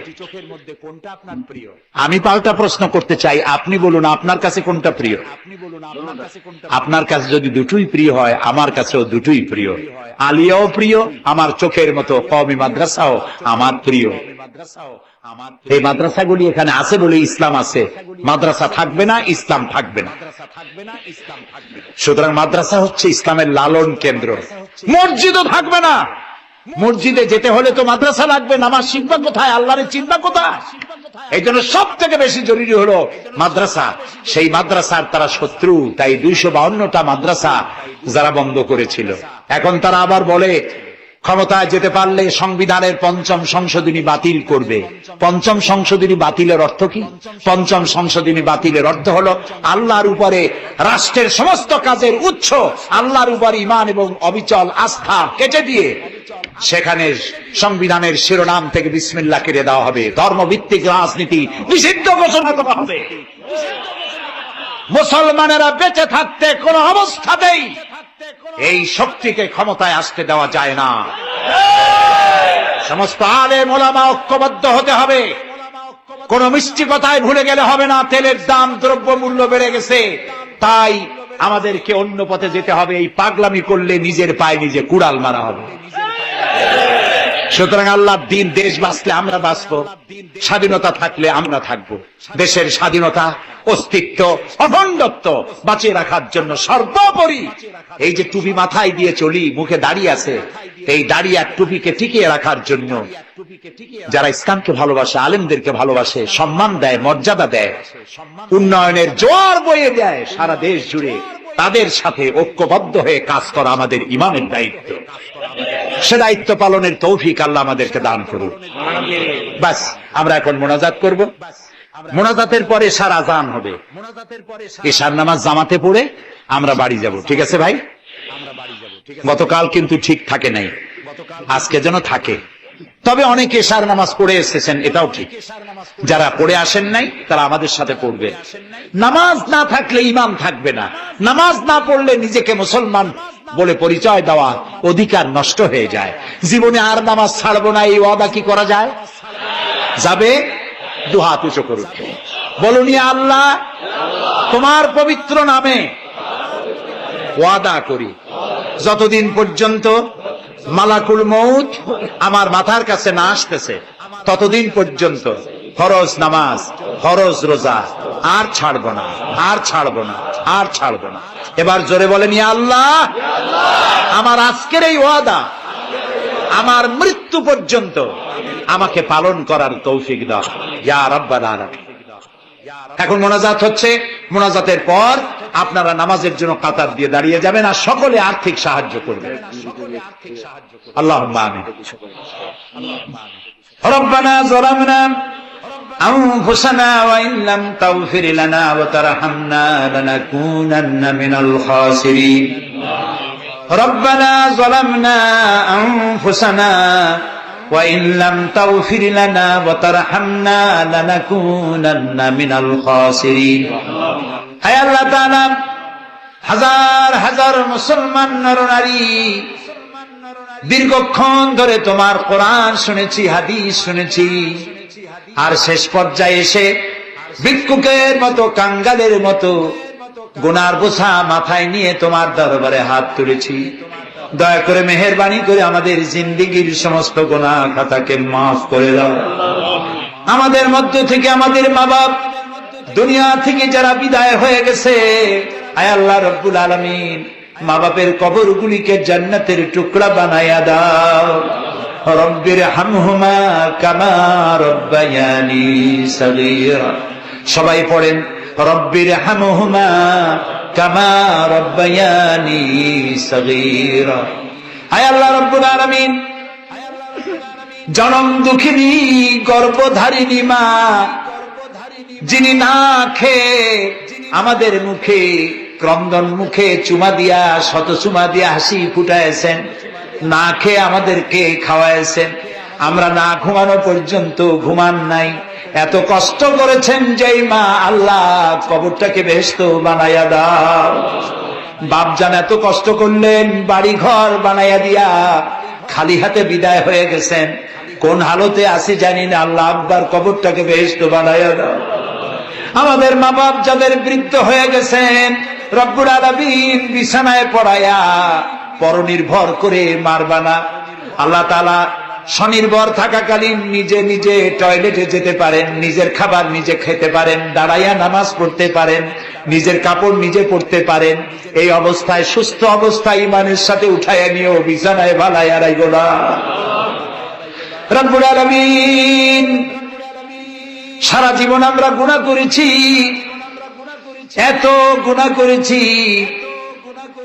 আমি পাল্টা প্রশ্ন করতে চাই, আপনি বলুন আপনার কাছে কোনটা প্রিয়। আপনার কাছে যদি দুটোই প্রিয় হয়, আমার কাছেও দুটোই প্রিয়। আলিয়াও প্রিয়, আমার চোখের মতো কওমি মাদ্রাসাও আমার প্রিয়। এই মাদ্রাসাগুলি এখানে আছে বলে ইসলাম আছে, মাদ্রাসা থাকবে না, ইসলাম থাকবে না। সুতরাং মাদ্রাসা হচ্ছে ইসলামের লালন কেন্দ্র। মসজিদও থাকবে না, মসজিদে যেতে হলে তো মাদ্রাসা লাগবে। নামাজ শিখবা কোথায়, আল্লাহরে চিন্তা কোথায়? এই জন্য সব থেকে বেশি জরুরি হলো মাদ্রাসা। সেই মাদ্রাসার তারা শত্রু, তাই 252টা মাদ্রাসা যারা বন্ধ করেছিল, এখন তারা আবার বলে ক্ষমতায় যেতে পারলে সংবিধানের 5ম সংশোধনী বাতিল করবে। 5ম সংশোধনী বাতিলের অর্থ কি? 5ম সংশোধনী বাতিলের অর্থ হলো আল্লাহর উপরে, রাষ্ট্রের সমস্ত কাজের উৎস আল্লাহর উপর ঈমান এবং অবিচল আস্থা কেটে দিয়ে সেখানে সংবিধানের শিরোনাম থেকে বিসমিল্লাহ কেটে দেওয়া হবে। ধর্মভিত্তিক রাজনীতি নিষিদ্ধ ঘোষণা করা হবে। মুসলমানেরা বেঁচে থাকতে কোন অবস্থাতেই এই শক্তিকে ক্ষমতায় আসতে দেওয়া যায় না। সমস্ত আলেম ওলামা ঐক্যবদ্ধ হতে হবে। কোন মিষ্টি কথায় ভুলে গেলে হবে না। তেলের দাম, দ্রব্য মূল্য বেড়ে গেছে, তাই আমাদেরকে অন্য পথে যেতে হবে। এই পাগলামি করলে নিজের পায়ে নিজে কুড়াল মারা হবে। সুতরাং আল্লাহর দিন, দেশ বাঁচলে আমরা বাঁচবো, স্বাধীনতা থাকলে আমরা থাকবো। দেশের স্বাধীনতা, অস্তিত্ব, অখণ্ডত্ব বাঁচিয়ে রাখার জন্য সর্বোপরি এই যে টুপি মাথায় দিয়ে চলি, মুখে দাড়ি আছে, এই দাড়ি আর টুপিকে টিকিয়ে রাখার জন্য যারা ইসলামকে ভালোবাসে, আলেমদেরকে ভালোবাসে, সম্মান দেয়, মর্যাদা দেয়, উন্নয়নের জোয়ার বয়ে দেয় সারা দেশ জুড়ে, তাদের সাথে ঐক্যবদ্ধ হয়ে কাজ করা আমাদের ইমানের দায়িত্ব। সে দায়িত্ব পালনের তৌফিক আল্লাহ আমাদেরকে দান করুন। বাস, আমরা এখন মোনাজাত করব। মোনাজাতের পরে এশার আযান হবে। এশার নামাজ জামাতে পড়ে আমরা বাড়ি যাব। ঠিক আছে ভাই? গতকাল কিন্তু ঠিক থাকে নাই, আজকে যেন থাকে। তবে অনেকে এশার নামাজ পড়ে এসেছেন, এটাও ঠিক। যারা পড়ে আসেন নাই তারা আমাদের সাথে পড়বে। নামাজ না থাকলে ঈমান থাকবে না। নামাজ না পড়লে নিজেকে মুসলমান বলে পরিচয় দেওয়া অধিকার নষ্ট হয়ে যায়। জীবনে আর নামাজ ছাড়বো না, এই ওয়াদা কি করা যায়? যাবে? দুহাত উঁচু করুন, বলুন ইয়া আল্লাহ, তোমার পবিত্র নামে ওয়াদা করি, যতদিন পর্যন্ত মালাকুল মউত আমার মাথার কাছে না আসতেছে, ততদিন পর্যন্ত ফরজ নামাজ, ফরজ রোজা আর ছাড়বো না, আর ছাড়বো না, আর ছাড়বো না। এবার জোরে বলেন ইয়া আল্লাহ, আমার আজকের এই ওয়াদা আমার মৃত্যু পর্যন্ত আমাকে পালন করার তৌফিক দাও ইয়া রাব্বাল আলামিন। এখন মোনাজাত হচ্ছে। মোনাজাতের পর আপনারা নামাজের জন্য কাতার দিয়ে দাঁড়িয়ে যাবেন আর সকলে আর্থিক সাহায্য করবেন। আল্লাহুম্মা আমিন। রব্বানা যালামনা আনফুসানা ওয়া ইন লাম তাগফির লানা ওয়া তারহামনা লানাকুনান্না মিনাল খাসিরিন। রব্বানা যালামনা আনফুসানা ওয়া ইন লাম তাগফির লানা ওয়া তারহামনা লানাকুনান্না মিনাল খাসিরিন। হে আল্লাহ তাআলা, হাজার হাজার মুসলমান নরনারী দীর্ঘক্ষণ ধরে তোমার কোরআন শুনেছি, হাদিস শুনেছি, আর শেষ পর্যায়ে এসে ভিক্ষুকের মতো, কাঙ্গালের মতো গুনার বোঝা মাথায় নিয়ে তোমার দরবারে হাত তুলেছি। দয়া করে মেহেরবানি করে আমাদের জিন্দেগীর সমস্ত গুনাহ খাতাকে মাফ করে দাও। আমাদের মধ্য থেকে আমাদের মা বাপ দুনিয়া থেকে যারা বিদায় হয়ে গেছে, আয় আল্লাহ রব্বুল আলামিন মা বাপের কবরগুলিকে জান্নাতের টুকরা বানায়া দাও। রব্বির হামহুমা কামা রব্বায়ানি সগীরা। সবাই পড়েন রব্বির হামহুমা কামা রব্বায়ানি সগীরা। আয় আল্লাহ রব্বুল আলামিন জনম দুঃখিনী গর্ভধারিণী মা, যিনি না খেয়ে আমাদের মুখে ক্রন্দন মুখে চুমা দিয়া শত চুমা দিয়া হাসি ফুটাইছেন, না খেয়ে আমাদেরকে খাওয়াইছেন, আমরা না ঘুমানো পর্যন্ত ঘুমান নাই, এত কষ্ট করেছেন যেই মা, আল্লাহ কবরটাকে বেহেশত বানায়া দাও। বাপজান এত কষ্ট করলেন, বাড়ি ঘর বানায়া দিয়া খালি হাতে বিদায় হয়ে গেছেন, কোন হালতে আসি জানি না, আল্লাহ আব্বার কবরটাকে বেহেশত বানায়া দাও। আমাদের মা বাপ যাদের বৃদ্ধ হয়ে গেছেন, রব্বুল আলামিন বিছানায় পড়ায়া পরনির্ভর করে মারবা না। আল্লাহ তাআলা স্বনির্ভর থাকাকালীন নিজে নিজে টয়লেটে যেতে পারেন, নিজের খাবার নিজে খেতে পারেন, দাঁড়াইয়া নামাজ পড়তে পারেন, নিজের কাপড় নিজে পরতে পারেন। এই অবস্থায় সুস্থ অবস্থায় ইমানের সাথে উঠাইয়া নিয়েও বিছানায় ভালাইয়া রাইগো না। রব্বুল আলামিন সারা জীবন আমরা গুনাহ করেছি, এত গুনাহ করেছি,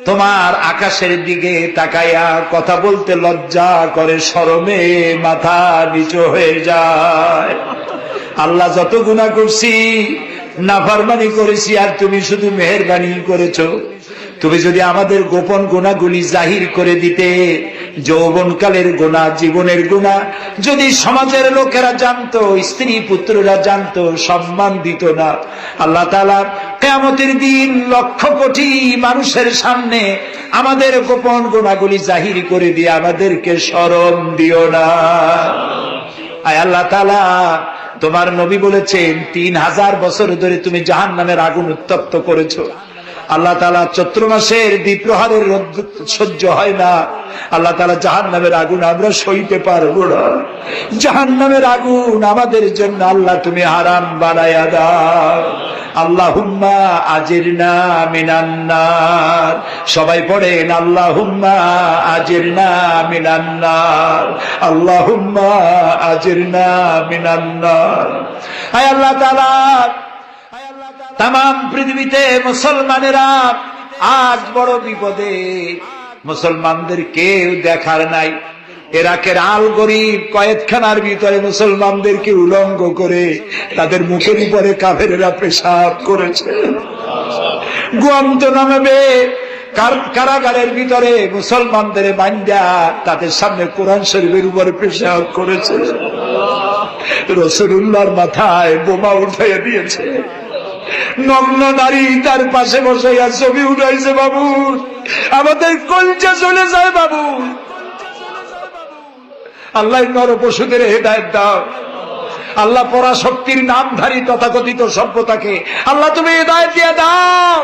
তোমার আকাশের দিকে তাকাইয়া কথা বলতে লজ্জা করে, শরমে মাথা নিচু হয়ে যায়। আল্লাহ যত গুনাহ করছি, নাফরমানি করেছি, আর তুমি শুধু মেহেরবানি করেছো। তুমি যদি আমাদের গোপন গুনাহগুলি জাহির করে দিতে, যৌবনকালের গুনাহ, জীবনের গুনাহ যদি সমাজের লোকেরা জানতো, স্ত্রী পুত্ররা জানতো, সম্মান দিত না। আল্লাহ তাআলা কিয়ামতের দিন লক্ষ কোটি মানুষের সামনে আমাদের গোপন গুনাহগুলি জাহির করে দিয়ে আমাদেরকে শরম দিও না। আয় আল্লাহ তাআলা, তোমার নবী বলেছেন 3000 বছর ধরে তুমি জাহান্নামের আগুন উত্তপ্ত করেছো। আল্লাহ তাআলা চৈত্র মাসের দ্বিপ্রহরের রোদ সহ্য হয় না। আল্লাহ তাআলা জাহান্নামের আগুন আমরা সইতে পারবো না। জাহান্নামের আগুন আমাদের জন্য আল্লাহ তুমি হারাম বানায়া দাও। আল্লাহুম্মা আজিরনা মিনান নার। সবাই পড়েন আল্লাহুম্মা আজিরনা মিনান নার, আল্লাহুম্মা আজিরনা মিনান নার। আয় আল্লাহ তাআলা, তামাম পৃথিবীতে মুসলমানেরা আজ বড় বিপদে, মুসলমানদের কেউ দেখার নাই। ইরাকের আল গরিব কয়েদখানার ভিতরে মুসলমানদেরকে উলঙ্গ করে তাদের মুখের উপরে কাফেরেরা পেশাব করেছে। গুয়ান্তানামো কারাগারের ভিতরে মুসলমানদের বান্দা তাদের সামনে কোরআন শরীফের উপরে পেশাব করেছে। রাসূলুল্লাহর মাথায় বোমা উঠাইয়া দিয়েছে। নগ্ন নারী তার পাশে বসে ছবি উঠাইছে। বাবু, আমাদের কলজা চলে যায় বাবু। আল্লাহ নর পশুদের হেদায়েত দাও। আল্লাহ পরাশক্তির নামধারী তথাকথিত সভ্যতাকে আল্লাহ তুমি হেদায়েত দিয়ে দাও।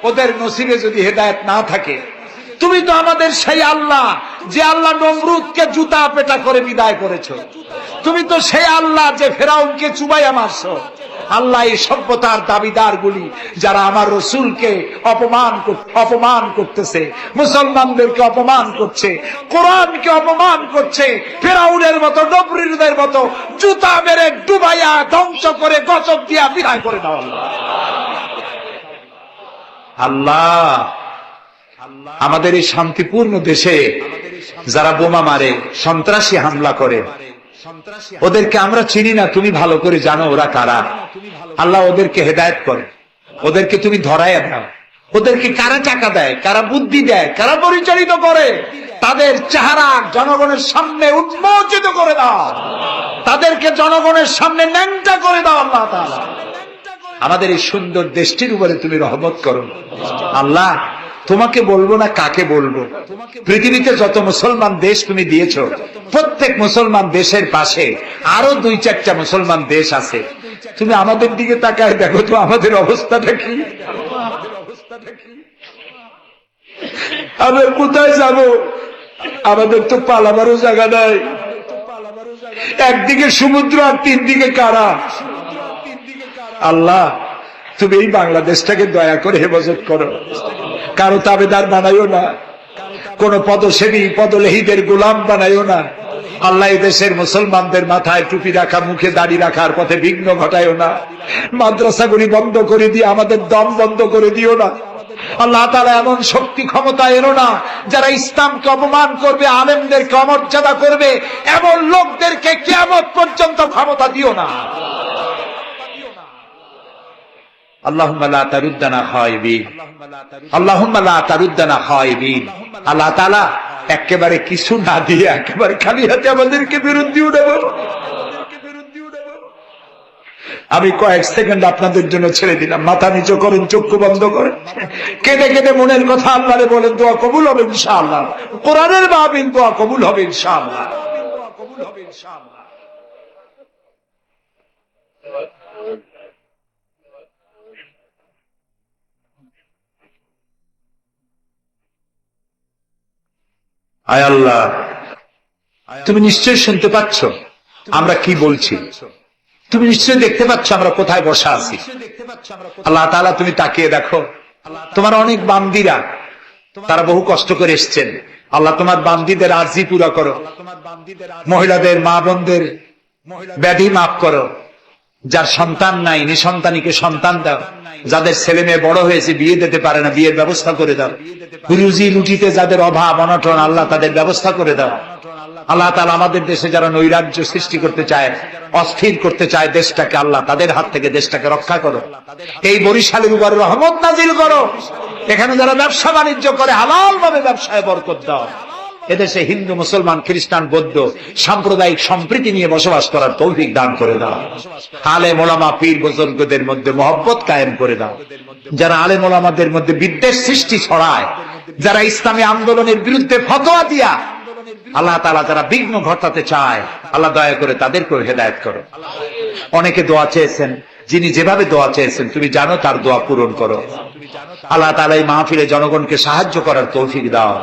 ওদের নসিবে যদি হেদায়েত না থাকে, তুমি তো আমাদের সেই আল্লাহ যে আল্লাহ নমরুদকে জুতা পেটা করে বিদায় করেছো। তুমি তো সেই আল্লাহ যে ফেরাউনকে চুবাইয়া মারছো। আল্লাহ এই সভ্যতার দাবিদার গুলি যারা আমার রসুলকে অপমান করতেছে, মুসলমানদেরকে অপমান করছে, কোরআনকে অপমান করছে, ফেরাউনের মতো নমরুদের মতো জুতা মেরে ডুবাইয়া ধ্বংস করে গজব দিয়া বিদায় করে দাও। আল্লাহ আমাদের এই শান্তিপূর্ণ দেশে যারা বোমা মারে, সন্ত্রাসী হামলা করে, ওদেরকে আমরা চিনি না, তুমি ভালো করে জানো ওরা কারা। আল্লাহ ওদেরকে হেদায়েত করে, ওদেরকে তুমি ধরাইয়া দাও। ওদেরকে কারা টাকা দেয়, কারা বুদ্ধি দেয়, কারা পরিচালিত করে, তাদের চেহারা জনগণের সামনে উন্মোচিত করে দাও। তাদেরকে জনগণের সামনে ন্যাংটা করে দাও। আল্লাহ তাআলা আমাদের এই সুন্দর দেশটির উপরে তুমি রহমত করো। আল্লাহ তোমাকে বলবো না কাকে বলবো। পৃথিবীতে যত মুসলমান দেশ তুমি দিয়েছো, প্রত্যেক মুসলমান দেশের পাশে আরো 2-4টা মুসলমান দেশ আছে। তুমি আমাদের দিকে তাকায় দেখো তো আমাদের অবস্থাটা কি। আমরা কোথায় যাব? আমাদের তো পালাবারও জায়গা নাই। একদিকে সমুদ্র আর তিন দিকে কারা। আল্লাহ তুমি এই বাংলাদেশটাকে দয়া করে হেফাজত করো, কারো তাবেদার বানাইও না, কোন পদসেবী পদলেহীদের গোলাম বানাইও না। আল্লাহ এই দেশের মুসলমানদের মাথায় টুপি রাখা, মুখে দাড়ি রাখার পথে বিঘ্ন ঘটাইও না। মাদ্রাসাগুলি বন্ধ করে দিয়ে আমাদের দম বন্ধ করে দিও না। আল্লাহ তাআলা এমন শক্তি ক্ষমতা এলো না যারা ইসলামকে অপমান করবে, আলেমদেরকে অমর্যাদা করবে, এমন লোকদেরকে কিয়ামত পর্যন্ত ক্ষমতা দিও না। আল্লাহুম্মা লা তারুদ্দানা খায়বিন, আল্লাহুম্মা লা তারুদ্দানা খায়বিন। আল্লাহ তাআলা একেবারে কিছু না দিয়ে একেবারে খালি হাতে আমাদেরকে ফেরত দিও না। আমি কয়েক সেকেন্ড আপনাদের জন্য ছেড়ে দিলাম। মাথা নিচু করেন, চক্ষু বন্ধ করেন, কেঁদে কেঁদে মনের কথা আল্লাহরে বলেন, দোয়া কবুল হবে ইনশাআল্লাহ। কোরআনের মাহফিল, দোয়া কবুল হবে ইনশাআল্লাহ। আয় আল্লাহ, তুমি নিশ্চয়ই শুনতে পাচ্ছ আমরা কি বলছি, তুমি নিশ্চয়ই দেখতে পাচ্ছ আমরা কোথায় বসা আছি। আল্লাহ তাআলা তুমি তাকিয়ে দেখো, তোমার অনেক বান্দীরা তারা বহু কষ্ট করে এসছেন। আল্লাহ তোমার বান্দীদের আরজি পুরা করো, মহিলাদের মা বোনদের ব্যাধি মাফ করো, যার সন্তান নাই নিঃসন্তানীকে সন্তান দাও, যাদের ছেলে মেয়ে বড় হয়েছে বিয়ে দিতে পারে না বিয়ের ব্যবস্থা করে দাও, রুজি রুটিতে যাদের অভাব অনটন আল্লাহ তাদের ব্যবস্থা করে দাও। আল্লাহ তাআলা আমাদের দেশে যারা নৈরাজ্য সৃষ্টি করতে চায়, অস্থির করতে চায় দেশটাকে, আল্লাহ তাদের হাত থেকে দেশটাকে রক্ষা করো। এই বরিশালের উপরে রহমত নাজিল করো। এখানে যারা ব্যবসা বাণিজ্য করে হালাল ভাবে ব্যবসায় বরকত দাও। এদেশে হিন্দু মুসলমান খ্রিস্টান বৌদ্ধ সাম্প্রদায়িক সম্প্রীতি নিয়ে বসবাস করার তৌফিক দান করে দাও। আলেম ওলামা পীর বুজুর্গদের মধ্যে মহব্বত কায়েম করে দাও। যারা আলেম ওলামাদের মধ্যে বিদ্বেষ সৃষ্টি ছড়ায়, যারা ইসলামী আন্দোলনের বিরুদ্ধে ফতোয়া দিয়া আল্লাহ তাআলা যারা বিঘ্ন ঘটাতে চায়, আল্লাহ দয়া করে তাদেরকেও হেদায়েত করো। অনেকে দোয়া চেয়েছেন, যিনি যেভাবে দোয়া চেয়েছেন তুমি জানো, তার দোয়া পূরণ করো। আল্লাহ তাআলা এই মাহফিলে জনগণকে সাহায্য করার তৌফিক দাও।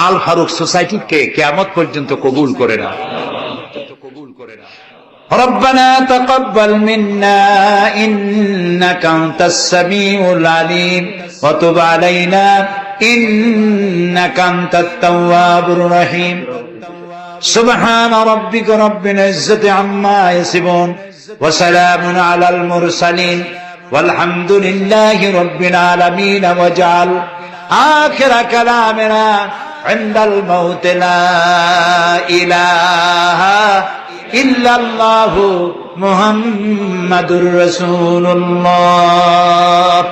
আল ফারুক সোসাইটিকে কিয়ামত পর্যন্ত কবুল করে নাও। ربنا تقبل منا إنك أنت السميع العليم وتب علينا إنك أنت التواب الرحيم سبحان ربك رب العزة عما يصفون وسلام على المرسلين والحمد لله رب العالمين واجعل آخر كلامنا عند الموت لا إله إلا الله محمد رسول الله